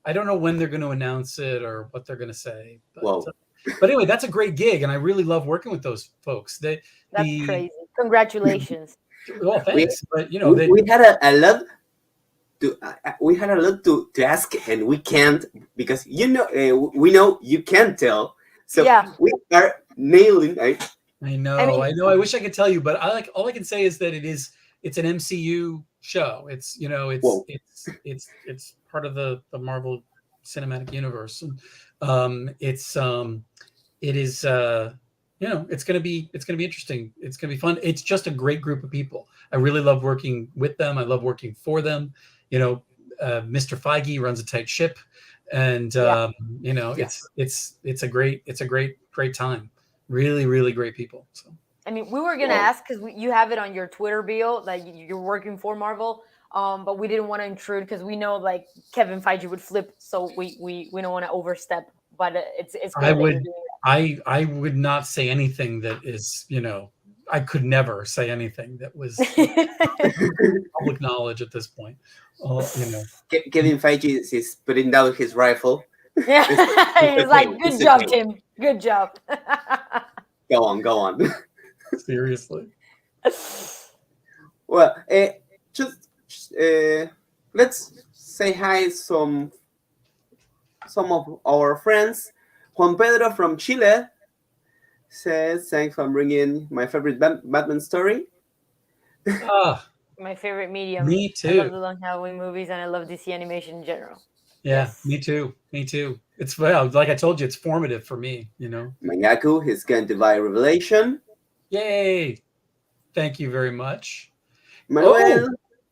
I don't know when they're going to announce it or what they're going to say. But anyway, that's a great gig, and I really love working with those folks. That's crazy. Congratulations. Well, thanks. But you know, we had a lot to ask, and we can't, because you know, we know you can't tell. So we are nailing. I know. I wish I could tell you, but all I can say is that it's an MCU show. It's, you know, it's part of the Marvel Cinematic Universe. And it is you know, it's gonna be interesting. It's gonna be fun. It's just a great group of people. I really love working with them. I love working for them. You know, Mr. Feige runs a tight ship, and you know, it's a great time. Really, really great people. So I mean, we were gonna ask, because you have it on your Twitter bio that you're working for Marvel, but we didn't want to intrude because we know like Kevin Feige would flip, so we don't want to overstep. But it's good. I would not say anything that is, you know, I could never say anything that was public knowledge at this point. You know, Kevin Feige is putting down his rifle. Yeah, he's like, "Good job, Tim. Good job." Go on. Seriously. Well, just let's say hi some of our friends. Juan Pedro from Chile says, thanks for bringing my favorite Batman story. My favorite medium. Me too. I love the long Halloween movies, and I love DC animation in general. Yeah, Yes. me too. It's, well, like I told you, it's formative for me, you know. Mangaku is going to buy Revelation. Yay! Thank you very much. Manuel.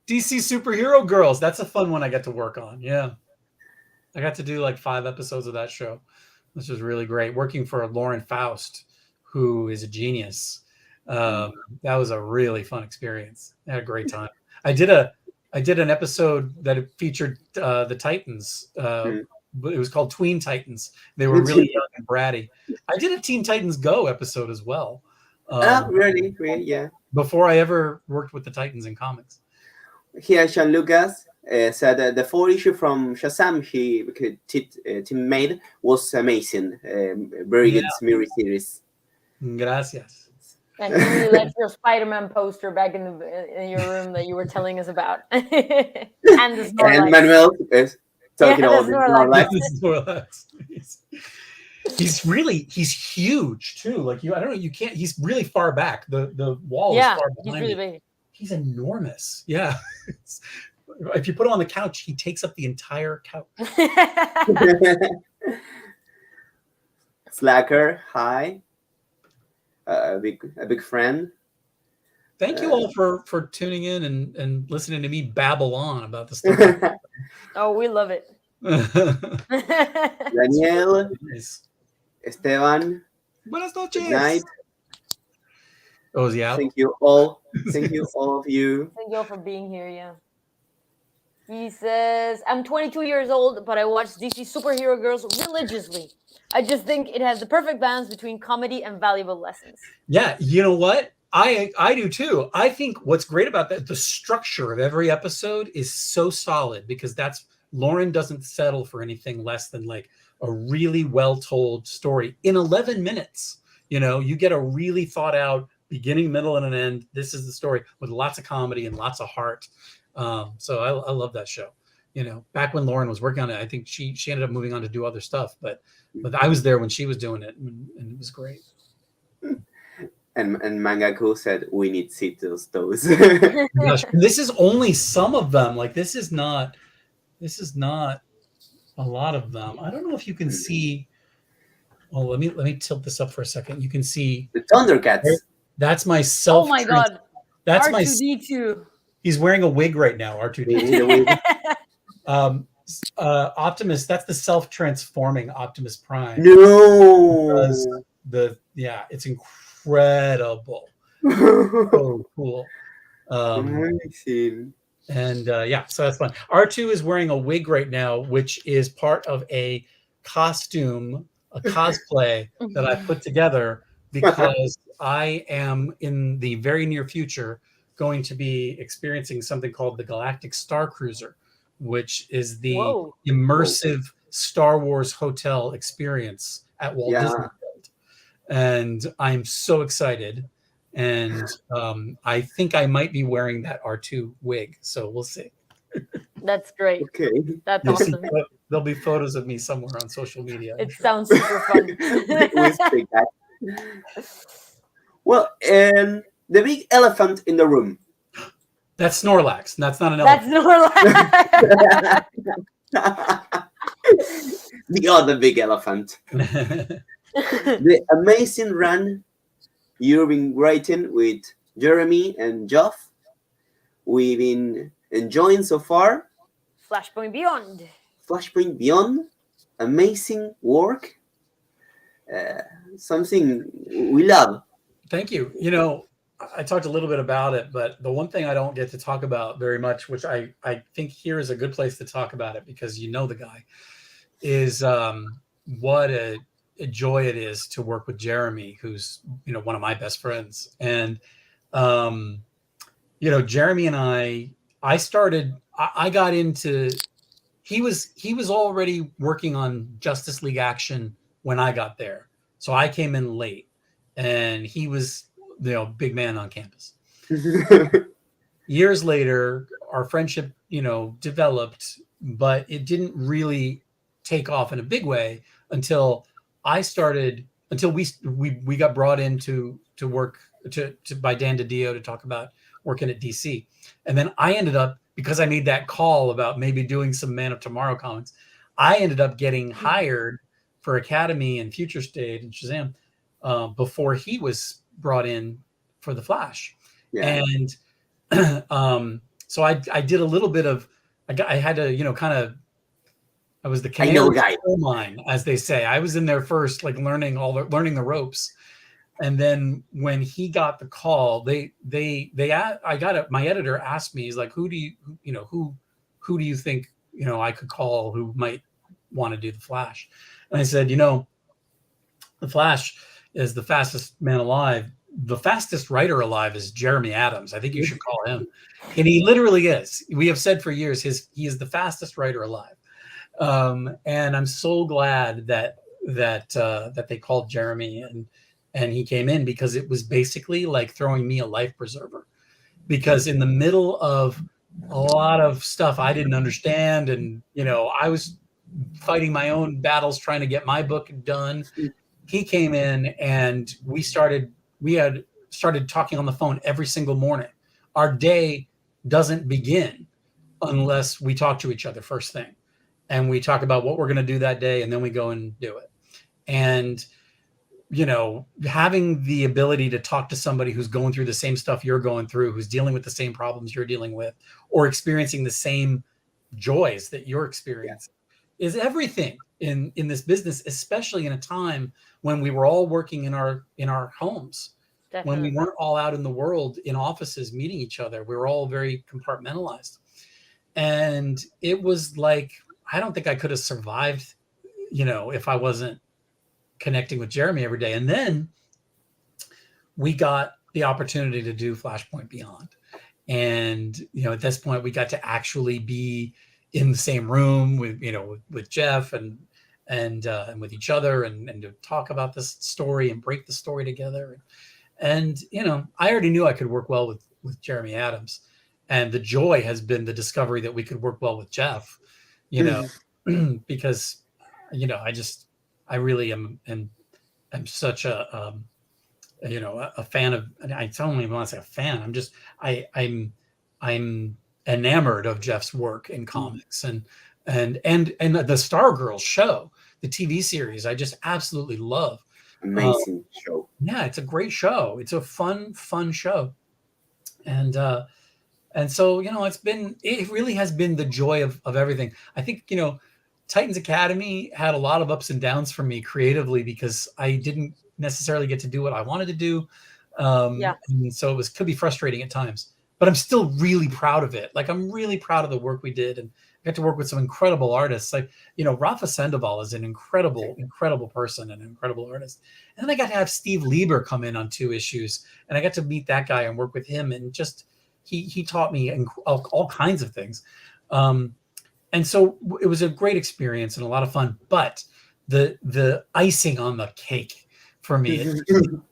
DC Superhero Girls. That's a fun one I got to work on. Yeah. I got to do like 5 episodes of that show, which was really great. Working for Lauren Faust, who is a genius. That was a really fun experience. I had a great time. I did an episode that featured the Titans. It was called Tween Titans. They were really young and bratty. I did a Teen Titans Go episode as well. Really? Yeah. Before I ever worked with the Titans in comics. Here, Sean Lucas said the 4 issue from Shazam team made was amazing. Very good series. Gracias. And he really likes your Spider-Man poster back in your room that you were telling us about. And the Snorlax. And Manuel is talking about the Snorlax. He's huge too. Like I don't know, you can't. He's really far back. The wall is far behind. He's really big. He's enormous. Yeah. If you put him on the couch, he takes up the entire couch. Slacker, hi. A big friend. Thank you all for tuning in and listening to me babble on about the stuff. Oh, we love it. Daniel, Nice. Esteban, Buenas noches. good night. Oh, is he out? Thank you all. Thank you all of you. Thank you all for being here. Yeah. He says, I'm 22 years old, but I watch DC Superhero Girls religiously. I just think it has the perfect balance between comedy and valuable lessons. Yeah, you know what? I do too. I think what's great about that, the structure of every episode is so solid because Lauren doesn't settle for anything less than like a really well-told story in 11 minutes. You know, you get a really thought out beginning, middle, and an end. This is the story with lots of comedy and lots of heart. So I love that show. You know, back when Lauren was working on it, I think she ended up moving on to do other stuff, but I was there when she was doing it, and it was great. And Mangaku said we need to see those. Gosh, this is only some of them. Like this is not a lot of them. I don't know if you can see. Well, let me tilt this up for a second. You can see the Thundercats. That's my self. Oh my god! That's R2D2. He's wearing a wig right now. R2D2. Optimus. That's the self-transforming Optimus Prime. No. It's incredible. So cool. Amazing. And so that's fun. R2 is wearing a wig right now, which is part of a costume, a cosplay that I put together because I am in the very near future going to be experiencing something called the Galactic Star Cruiser, which is the immersive Star Wars hotel experience at Walt Disney World. And I'm so excited. And I think I might be wearing that R2 wig. So we'll see. That's great. Okay. That's awesome. There'll be photos of me somewhere on social media. It sounds super fun. Well, the big elephant in the room. That's Snorlax. That's not an elephant. That's Snorlax. The other big elephant. The amazing run you've been writing with Jeremy and Geoff. We've been enjoying so far. Flashpoint Beyond. Flashpoint Beyond. Amazing work. Something we love. Thank you. You know, I talked a little bit about it, but the one thing I don't get to talk about very much, which I think here is a good place to talk about it because you know the guy, is what a joy it is to work with Jeremy, who's, you know, one of my best friends. And, you know, Jeremy and I got into, he was already working on Justice League Action when I got there. So I came in late and he was, you know, big man on campus. Years later, our friendship, you know, developed but it didn't really take off in a big way until we got brought in to work by Dan DiDio to talk about working at DC. And then I ended up, because I made that call about maybe doing some Man of Tomorrow comics, I ended up getting hired for Academy and Future State and Shazam before he was brought in for the Flash. Yeah. And so I did a little bit of, I had to, I was the canary guy, mine, as they say. I was in there first, like learning the ropes. And then when he got the call, my editor asked me, he's like, who do you think, I could call who might want to do the Flash? And I said, the Flash is the fastest man alive. The fastest writer alive is Jeremy Adams. I think you should call him. And he literally is. We have said for years, he is the fastest writer alive. And I'm so glad that they called Jeremy and he came in, because it was basically like throwing me a life preserver, because in the middle of a lot of stuff I didn't understand, and I was fighting my own battles trying to get my book done. He came in and we had started talking on the phone every single morning. Our day doesn't begin unless we talk to each other first thing, and we talk about what we're going to do that day, and then we go and do it. And having the ability to talk to somebody who's going through the same stuff you're going through, who's dealing with the same problems you're dealing with, or experiencing the same joys that you're experiencing, is everything in this business, especially in a time when we were all working in our homes. Definitely. When we weren't all out in the world in offices meeting each other. We were all very compartmentalized. And it was like, I don't think I could have survived, if I wasn't connecting with Jeremy every day. And then we got the opportunity to do Flashpoint Beyond. And, at this point we got to actually be in the same room with Jeff and with each other and to talk about this story and break the story together. And, I already knew I could work well with Jeremy Adams, and the joy has been the discovery that we could work well with Jeff, because, I really am such a fan of, I don't even want to say a fan. I'm enamored of Jeff's work in comics and the Stargirl show, the TV series. I just absolutely love. Amazing show. Yeah, it's a great show. It's a fun show. And so, it really has been the joy of everything. I think, Titans Academy had a lot of ups and downs for me creatively, because I didn't necessarily get to do what I wanted to do. And so could be frustrating at times, but I'm still really proud of it. Like, I'm really proud of the work we did. And I got to work with some incredible artists. Like, Rafa Sandoval is an incredible person and an incredible artist. And then I got to have Steve Lieber come in on 2 issues, and I got to meet that guy and work with him. And just, he taught me all kinds of things. And so it was a great experience and a lot of fun. But the icing on the cake for me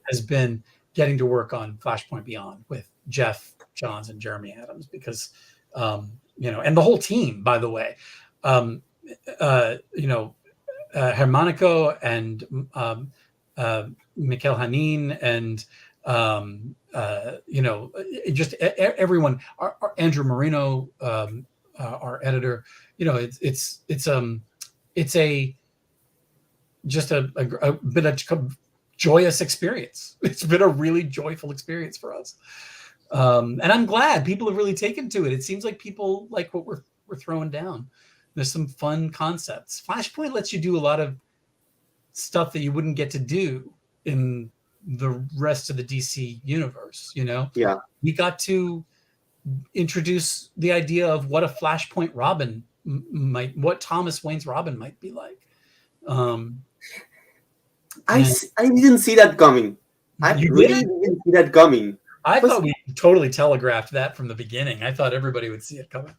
has been getting to work on Flashpoint Beyond with Jeff Johns and Jeremy Adams, because, and the whole team, by the way, Xermanico and Mikel Hanin and, just everyone, Andrew Marino, our editor, it's been a joyous experience. It's been a really joyful experience for us. And I'm glad people have really taken to it. It seems like people like what we're throwing down. There's some fun concepts. Flashpoint lets you do a lot of stuff that you wouldn't get to do in the rest of the DC universe, Yeah. We got to introduce the idea of what a Flashpoint Robin what Thomas Wayne's Robin might be like. I didn't see that coming. I really didn't see that coming. I thought we totally telegraphed that from the beginning. I thought everybody would see it coming.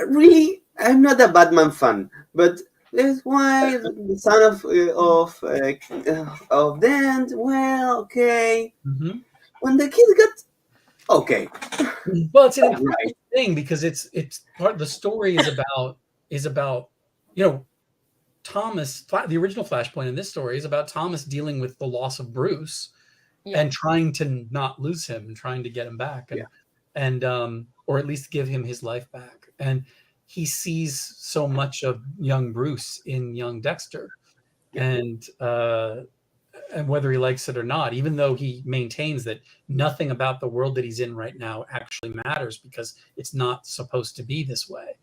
Really, I'm not a Batman fan, but that's why the son of Dan. Well, okay. Mm-hmm. When the kid got okay. Well, it's an thing because it's part. The story is about Thomas. The original Flashpoint in this story is about Thomas dealing with the loss of Bruce and trying to not lose him and trying to get him back and or at least give him his life back. And he sees so much of young Bruce in young Dexter, and whether he likes it or not, even though he maintains that nothing about the world that he's in right now actually matters because it's not supposed to be this way.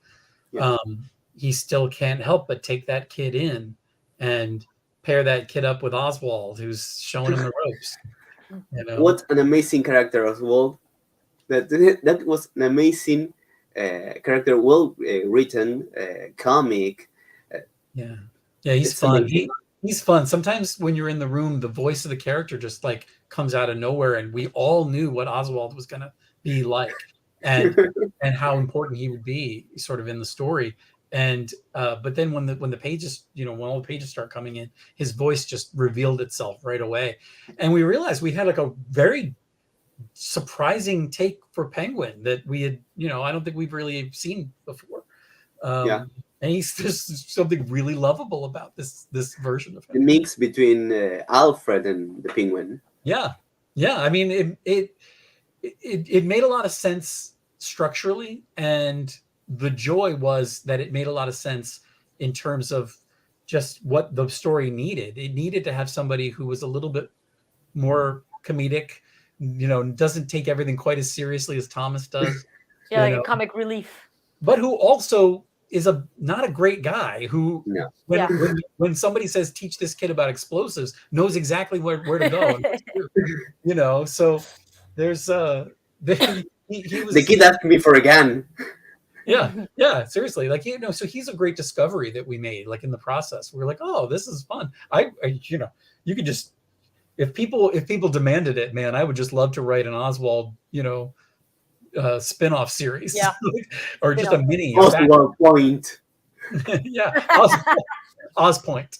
He still can't help but take that kid in and pair that kid up with Oswald, who's showing him the ropes. What an amazing character, Oswald. That was an amazing character, well written, comic. He's fun. He's fun. Sometimes when you're in the room, the voice of the character just like comes out of nowhere, and we all knew what Oswald was gonna be like, and how important he would be, sort of in the story. And but then when the pages, when all the pages start coming in, his voice just revealed itself right away, and we realized we had like a very surprising take for Penguin that we had, I don't think we've really seen before. And there's something really lovable about this version of him. The mix between Alfred and the Penguin. Yeah. I mean, it made a lot of sense structurally, and the joy was that it made a lot of sense in terms of just what the story needed. It needed to have somebody who was a little bit more comedic, doesn't take everything quite as seriously as Thomas does. Like a comic relief. But who also is not a great guy who, when somebody says teach this kid about explosives, knows exactly where to go. So there's the kid asked me for a gun. Yeah, seriously, like so he's a great discovery that we made, like in the process. We're like, oh, this is fun. You could just, if people demanded it, man, I would just love to write an Oswald, spin-off series, or just a mini Oswald Point. Ospoint.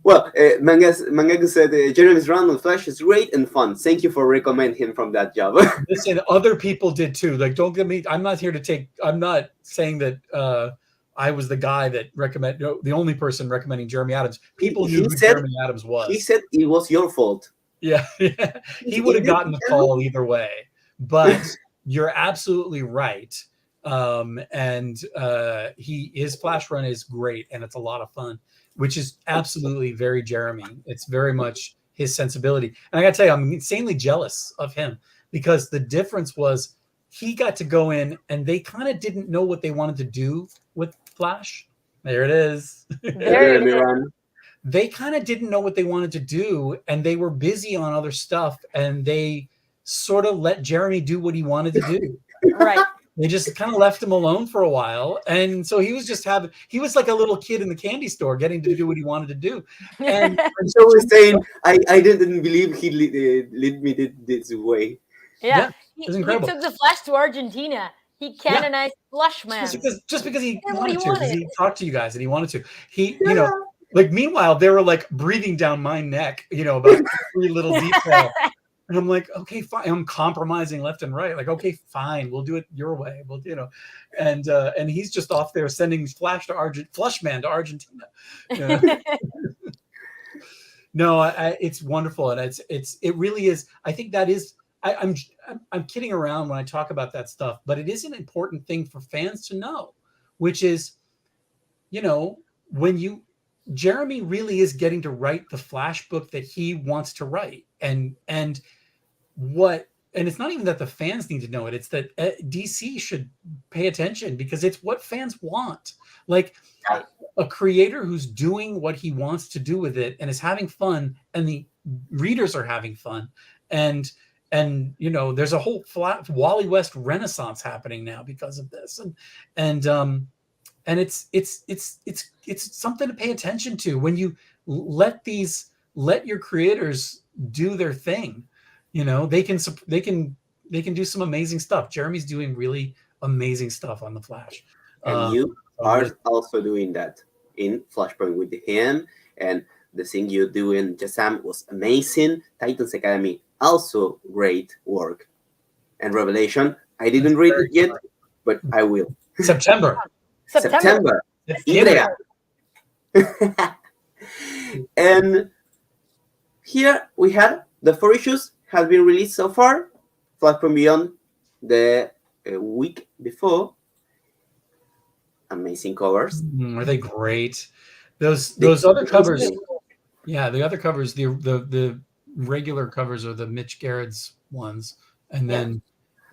Well, Mangaku said Jeremy's run on Flash is great and fun. Thank you for recommending him from that job. Listen, other people did too. Like, don't get me. I'm not saying that I was the guy that the only person recommending Jeremy Adams. People knew who Jeremy Adams was. He said it was your fault. Yeah. He would have gotten the call either way. But you're absolutely right. And his Flash run is great, and it's a lot of fun, which is absolutely very Jeremy. It's very much his sensibility. And I got to tell you, I'm insanely jealous of him, because the difference was he got to go in and they kind of didn't know what they wanted to do with Flash. There it is. They kind of didn't know what they wanted to do, and they were busy on other stuff, and they sort of let Jeremy do what he wanted to do. Right. They just kind of left him alone for a while. And so he was like a little kid in the candy store getting to do what he wanted to do. And so we're saying, I didn't believe he led me this way. Yeah. It was incredible. He took the Flash to Argentina. He canonized Flashman. Just because he wanted to, because he talked to you guys and he wanted to. Like, meanwhile, they were like breathing down my neck, about every little detail. And I'm like, okay, fine. I'm compromising left and right. Like, okay, fine. We'll do it your way. We'll, and he's just off there sending Flushman to Argentina. No, it's wonderful. And it really is. I think that is, I'm kidding around when I talk about that stuff, but it is an important thing for fans to know, which is, Jeremy really is getting to write the Flash book that he wants to write. And it's not even that the fans need to know it. It's that DC should pay attention, because it's what fans want. Like a creator who's doing what he wants to do with it and is having fun, and the readers are having fun. And there's a whole Wally West renaissance happening now because of this. And it's something to pay attention to when you let your creators do their thing. They can do some amazing stuff. Jeremy's doing really amazing stuff on the Flash. And you are also doing that in Flashpoint with him, and the thing you do in Shazam was amazing. Titans Academy, also great work. and Revelation. I didn't read it yet, but I will. September. Idea. And here we had the 4 issues have been released so far. Flashpoint Beyond the week before. Amazing covers. Are they great? Those other covers. Yeah, the other covers, the regular covers are the Mitch Gerard's ones, and then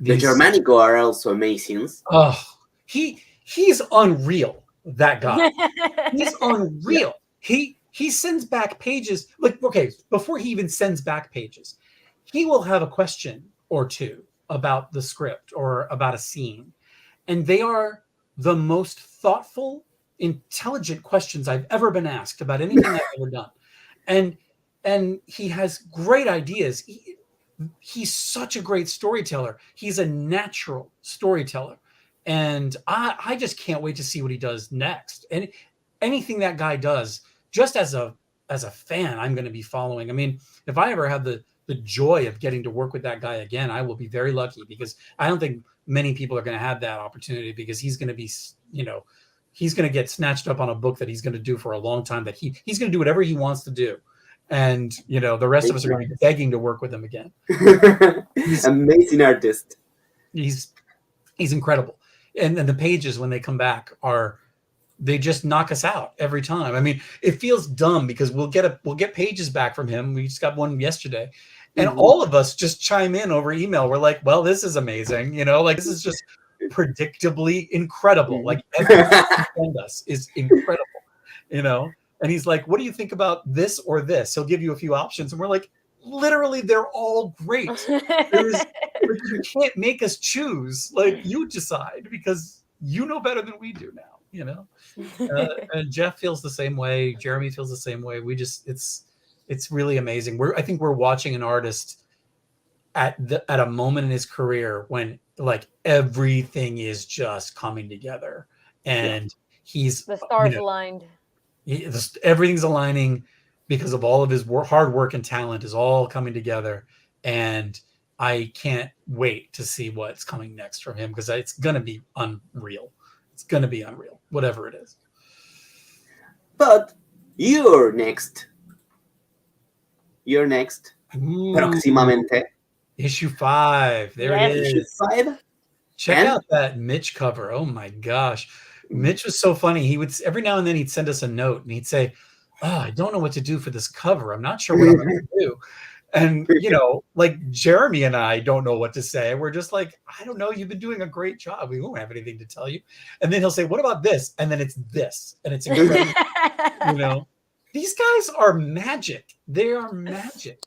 the Xermanico are also amazing. Oh, he's unreal. That guy, he's unreal. He sends back pages. Like, okay, before he even sends back pages, he will have a question or two about the script or about a scene, and they are the most thoughtful, intelligent questions I've ever been asked about anything I've ever done. And he has great ideas. He's such a great storyteller. He's a natural storyteller. And I just can't wait to see what he does next. And anything that guy does, just as a fan, I'm going to be following. I mean, if I ever have the joy of getting to work with that guy again, I will be very lucky, because I don't think many people are going to have that opportunity, because he's going to be, he's going to get snatched up on a book that he's going to do for a long time, that he's going to do whatever he wants to do. And, the rest of us are going to be begging to work with him again. Amazing artist. He's incredible. And the pages, when they come back, they just knock us out every time. I mean, it feels dumb because we'll get pages back from him. We just got one yesterday. And all of us just chime in over email. We're like, well, this is amazing. This is just predictably incredible. Like, everything he sends us is incredible, And he's like, what do you think about this or this? He'll give you a few options. And we're like, literally, they're all great. You can't make us choose. Like, you decide, because you know better than we do now, and Jeff feels the same way. Jeremy feels the same way. It's really amazing. I think we're watching an artist at a moment in his career when, like, everything is just coming together, and he's the stars aligned. Everything's aligning because of all of his hard work and talent is all coming together. And I can't wait to see what's coming next from him, because it's going to be unreal. It's going to be unreal, whatever it is. But you're next. Ooh, Próximamente. Issue 5. There it is. Issue 5. Check out that Mitch cover. Oh my gosh. Mitch was so funny. He would, every now and then, he'd send us a note and he'd say, I don't know what to do for this cover. I'm not sure what I'm going to do. And, like, Jeremy and I don't know what to say. We're just like, I don't know. You've been doing a great job. We won't have anything to tell you. And then he'll say, what about this? And then it's this. And it's incredible. These guys are magic. They are magic.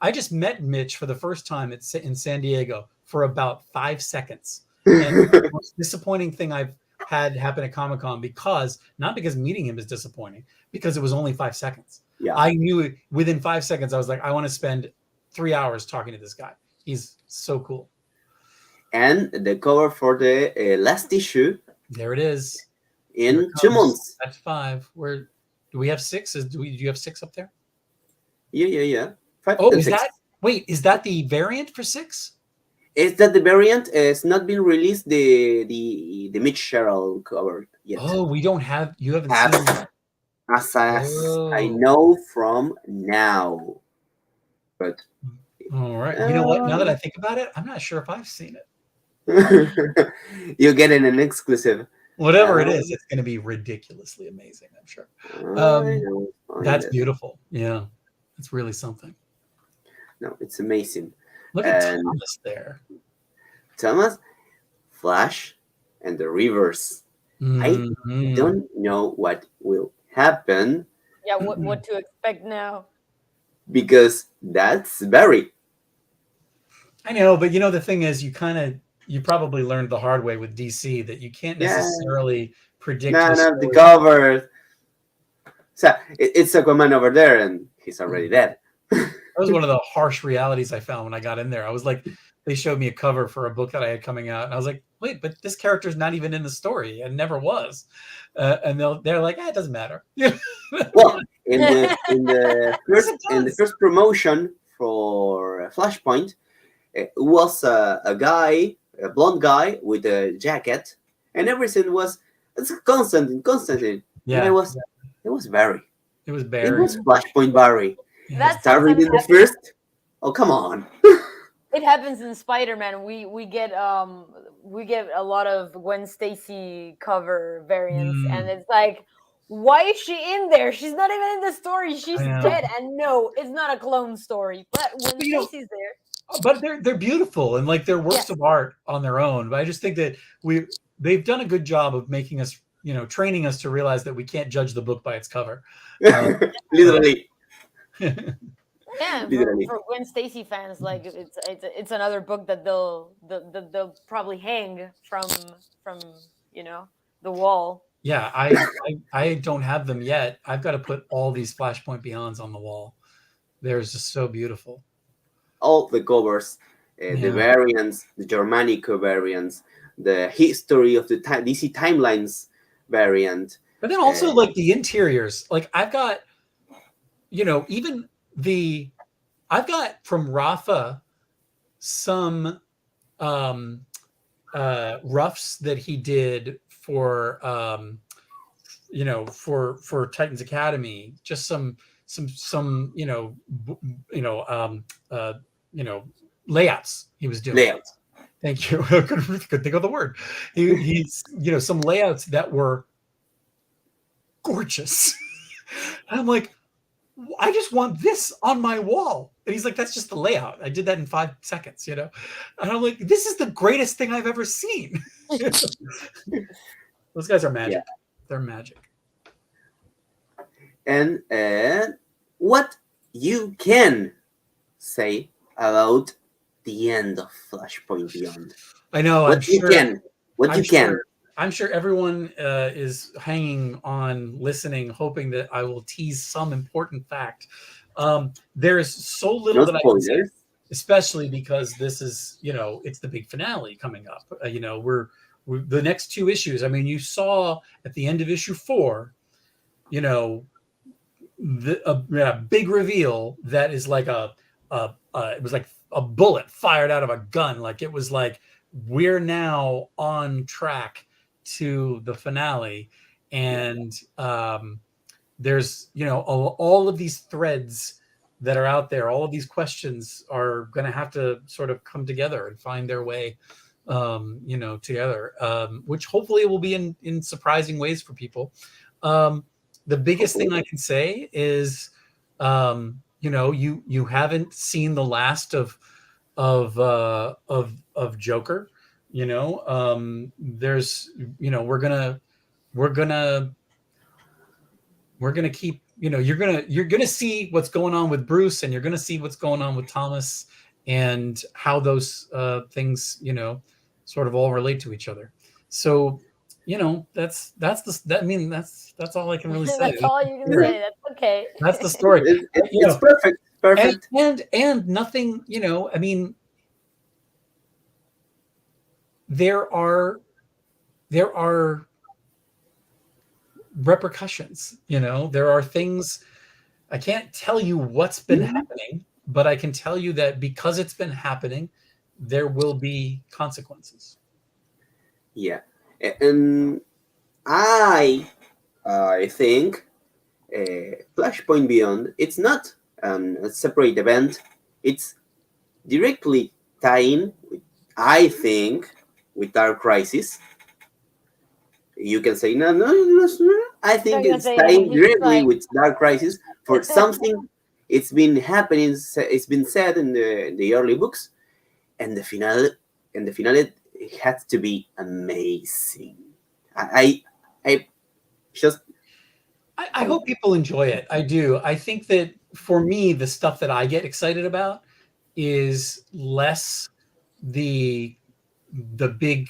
I just met Mitch for the first time in San Diego for about 5 seconds. And the most disappointing thing I've had happen at Comic-Con, not because meeting him is disappointing, because it was only 5 seconds. Yeah. I knew it within 5 seconds. I was like, I want to spend 3 hours talking to this guy. He's so cool. And the cover for the last issue. There it is. In 2 months. That's 5. Do we have 6? Do you have 6 up there? Yeah. 5. Oh, is that the variant for 6? Is that the variant? It's not been released, the Mitch Sherrill cover yet. Oh, you haven't seen that. As I know from now. But all right. You know what? Now that I think about it, I'm not sure if I've seen it. You'll get an exclusive. Whatever it is, it's going to be ridiculously amazing, I'm sure. That's beautiful. Yeah. It's really something. No, it's amazing. Look at Thomas there. Thomas, Flash, and the Reverse. I don't know what will happen. Yeah, what to expect now? Because that's Barry. I know, but the thing is, you probably learned the hard way with DC that you can't necessarily predict. None of the covers. So it's Aquaman over there, and he's already dead. That was one of the harsh realities I found when I got in there. I was like, they showed me a cover for a book that I had coming out, and I was like, wait, but this character's not even in the story, and never was. And they're like, it doesn't matter. Well, in the first promotion for Flashpoint, was a guy, a blonde guy with a jacket, and everything was constant. Yeah. And it was Barry. It was It Barry. was Flashpoint Barry. Yeah. That Start sometimes reading the happens. first. Oh, come on. It happens in Spider-Man. We get a lot of Gwen Stacy cover variants, and it's like, why is she in there? She's not even in the story. She's dead. And no, it's not a clone story. But when Stacy's there, but they're beautiful and like they're works of art on their own. But I just think that they've done a good job of making us, training us to realize that we can't judge the book by its cover. Literally. Yeah, for Gwen Stacy fans, like it's another book that they'll probably hang from the wall. Yeah, I don't have them yet. I've got to put all these Flashpoint Beyonds on the wall. They're just so beautiful. All the covers, the variants, the Xermanico variants, the history of the DC timelines variant. But then also like the interiors. Like I've got, even I've got from Rafa some roughs that he did for for Titans Academy, just some layouts he was doing. Layouts. Thank you. I couldn't think of the word. He's some layouts that were gorgeous. I'm like, I just want this on my wall. And he's like, that's just the layout. I did that in 5 seconds, And I'm like, this is the greatest thing I've ever seen. Those guys are magic. Yeah. They're magic. And what you can say about the end of Flashpoint Beyond? I know. What you can. I'm sure everyone is hanging on, listening, hoping that I will tease some important fact. There's so little that I can say, especially because this is, it's the big finale coming up. We're the next 2 issues. I mean, you saw at the end of issue 4, the big reveal that is like it was like a bullet fired out of a gun. Like it was like, we're now on track to the finale, and there's all of these threads that are out there, all of these questions are going to have to sort of come together and find their way together, which hopefully will be in surprising ways for people. The biggest thing I can say is you haven't seen the last of Joker. There's we're gonna keep, you're gonna see what's going on with Bruce, and you're gonna see what's going on with Thomas, and how those things sort of all relate to each other. So that's all I can really say. That's all you can say. That's okay. That's the story. It's perfect. And nothing, I mean, there are repercussions, there are things. I can't tell you what's been happening, but I can tell you that because it's been happening, there will be consequences. Yeah. And I think Flashpoint Beyond, it's not a separate event. It's directly tying, I think, with Dark Crisis. You can say no. I think it's tying directly with Dark Crisis for something. It's been happening. It's been said in the early books, and the finale. It has to be amazing. I hope people enjoy it. I do. I think that for me, the stuff that I get excited about is less the big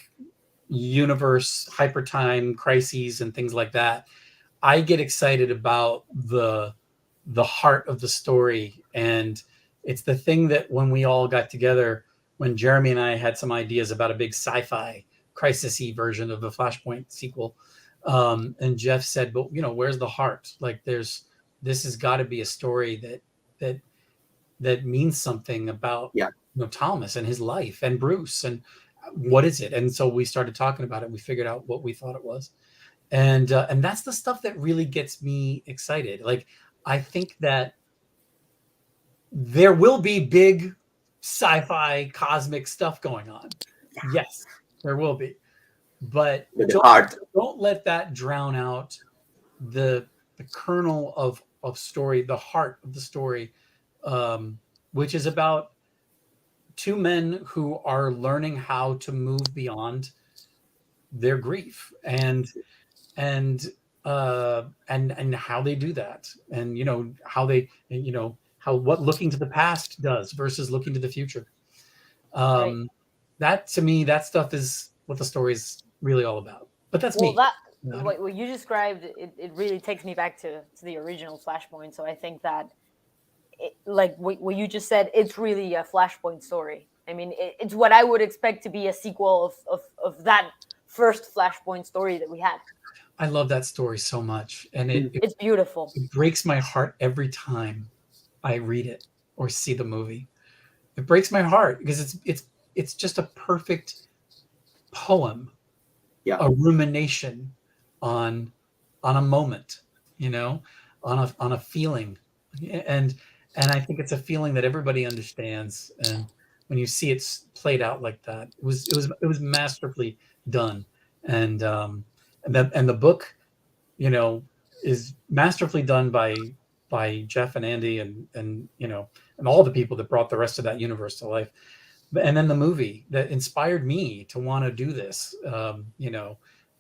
universe, hyper time crises and things like that. I get excited about the heart of the story, and it's the thing that when we all got together, when Jeremy and I had some ideas about a big sci-fi crisis-y version of the Flashpoint sequel, and Jeff said, but where's the heart? Like this has got to be a story that means something about Thomas and his life and Bruce and what is it? And so we started talking about it. We figured out what we thought it was. And that's the stuff that really gets me excited. Like, I think that there will be big sci-fi cosmic stuff going on. Yes, there will be. But don't let that drown out the kernel of story, the heart of the story, which is about two men who are learning how to move beyond their grief and how they do that, and how they what looking to the past does versus looking to the future. Right. That, to me, that stuff is what the story is really all about. But that's me. What you described, it really takes me back to the original Flashpoint. So I think that, like what you just said, it's really a Flashpoint story. I mean, it's what I would expect to be a sequel of that first Flashpoint story that we had. I love that story so much, and it's beautiful. It breaks my heart every time I read it or see the movie. It breaks my heart because it's just a perfect poem, a rumination on a moment, on a feeling, and I think it's a feeling that everybody understands. And when you see it played out like that, it was masterfully done, and the book, is masterfully done by Jeff and Andy and all the people that brought the rest of that universe to life. And then the movie that inspired me to want to do this,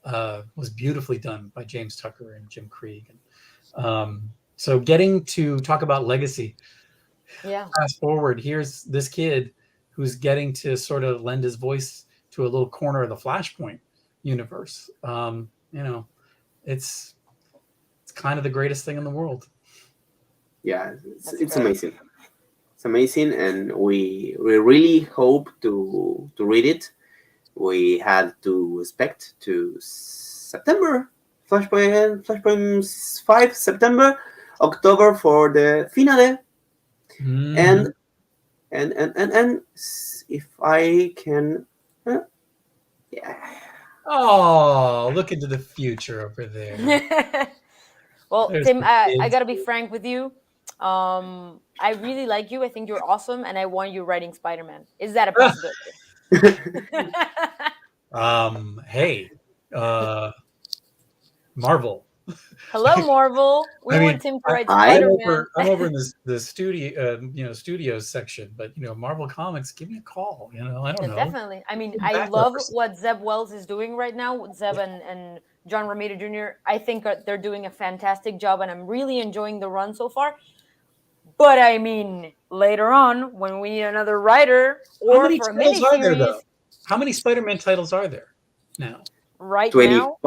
was beautifully done by James Tucker and Jim Krieg. And so getting to talk about legacy, fast forward, here's this kid who's getting to sort of lend his voice to a little corner of the Flashpoint universe. It's kind of the greatest thing in the world. Yeah, it's amazing. It's amazing, and we really hope to read it. We had to expect to September, Flashpoint 5 September, October for the finale, and if I can, Oh, look into the future over there. Well, Tim, I gotta be frank with you. I really like you. I think you're awesome, and I want you writing Spider-Man. Is that a possibility? Hey, Marvel. Hello, Marvel. We want Tim to write Spider-Man. I'm over in the studio, studios section, but Marvel Comics, give me a call. I don't know. Definitely. I mean, I love what Zeb Wells is doing right now. Zeb and John Romita Jr. I think they're doing a fantastic job, and I'm really enjoying the run so far. But I mean, later on, when we need another writer or for a miniseries, how many Spider-Man titles are there now? Right 25. now.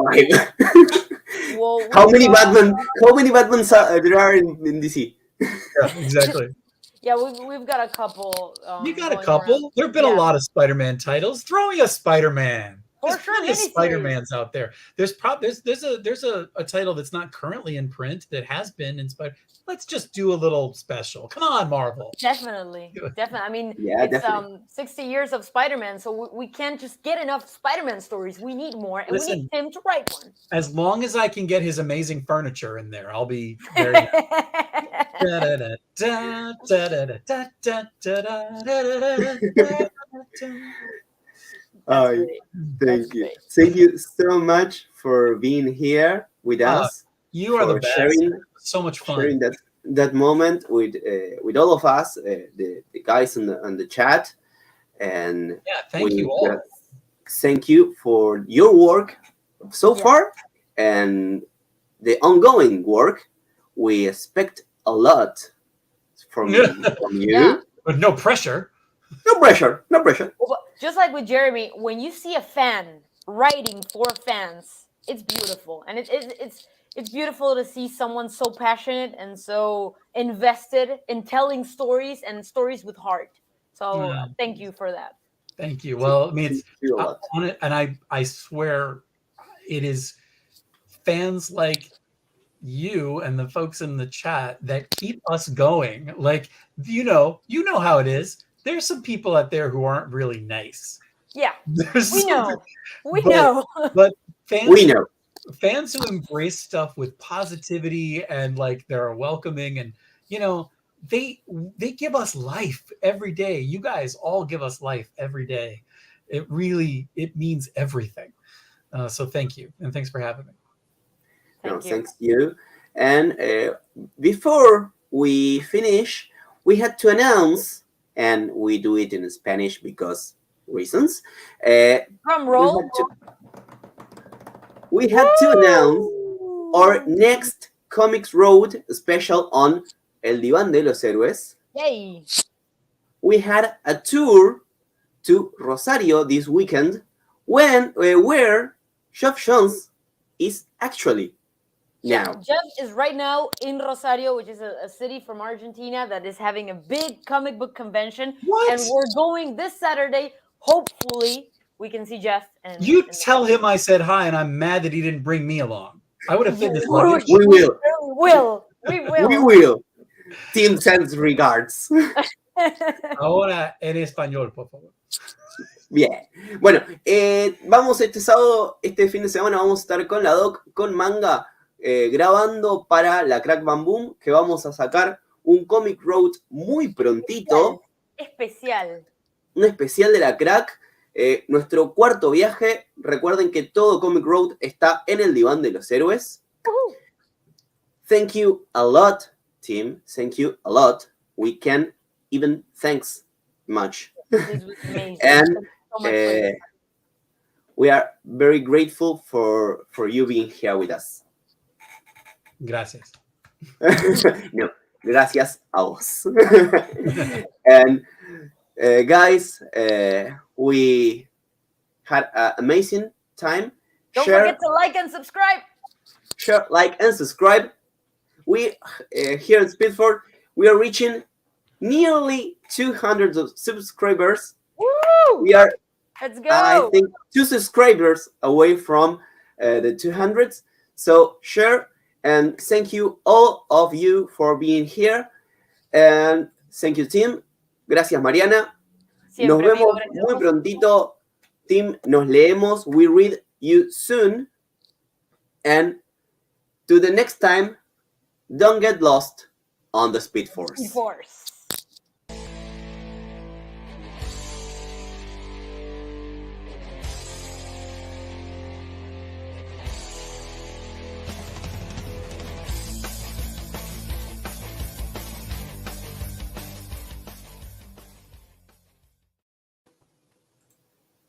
Well, how many Batman there are in DC? Yeah, exactly. Yeah, we've got a couple. You got a couple. There have been a lot of Spider-Man titles. Throw me a Spider-Man. For sure, plenty of Spider-Mans out there. There's a title that's not currently in print that has been inspired. Let's just do a little special. Come on, Marvel. Definitely. I mean, it's 60 years of Spider-Man, so we can't just get enough Spider-Man stories. We need more, and we need him to write one. As long as I can get his amazing furniture in there, I'll be very happy. Thank you. Thank you so much for being here with us. You are the best. Sharing so much fun. Sharing that moment with all of us, the guys on the chat, and thank you all. Thank you for your work so far and the ongoing work. We expect a lot from you. But no pressure. No pressure. Well, just like with Jeremy, when you see a fan writing for fans, it's beautiful, and it's beautiful to see someone so passionate and so invested in telling stories and stories with heart. So thank you for that. Thank you. Well, I mean, it's on it, and I swear, it is fans like you and the folks in the chat that keep us going. Like, you know how it is. there's some people out there who aren't really nice. Yeah, There's we some- know. We but- know. But fans, We know. fans who embrace stuff with positivity and like they're welcoming and they give us life every day. You guys all give us life every day. It means everything. So thank you, and thanks for having me. Thank you. Thanks you. And before we finish, we had to announce, and we do it in Spanish because reasons. Drum roll. We had to announce our next Comics Road special on El Diván de los Héroes. Yay! We had a tour to Rosario this weekend where Jeff Jones is actually now. Jeff is right now in Rosario, which is a city from Argentina that is having a big comic book convention. What? And we're going this Saturday. Hopefully, we can see Jeff. And Tell him I said hi, and I'm mad that he didn't bring me along. I would have fit this luggage. We will. We will. We will. Team sends regards. Ahora en español, por favor. Bien. Bueno, vamos este fin de semana vamos a estar con la Doc, con Manga, grabando para la Crack Bam Boom, que vamos a sacar un Comic Road muy prontito. Especial. Un especial de la Crack. Nuestro cuarto viaje. Recuerden que todo Comic Road está en el Diván de los Héroes. Thank you a lot, team. Thank you a lot. We can even thanks much. This was amazing. And So much fun. we are very grateful for you being here with us. Gracias. No, gracias a vos. And guys, we had an amazing time. Don't forget to like and subscribe. Share, like, and subscribe. We here at SpeedForce, we are reaching nearly 200 subscribers. Woo! We are, Let's go. I think, 2 subscribers away from the 200s. So share, and thank you all of you for being here. And thank you, team. Gracias, Mariana. Nos Siempre, vemos amigo, muy prontito. Team, nos leemos. We read you soon. And to the next time, don't get lost on the SpeedForce. Force.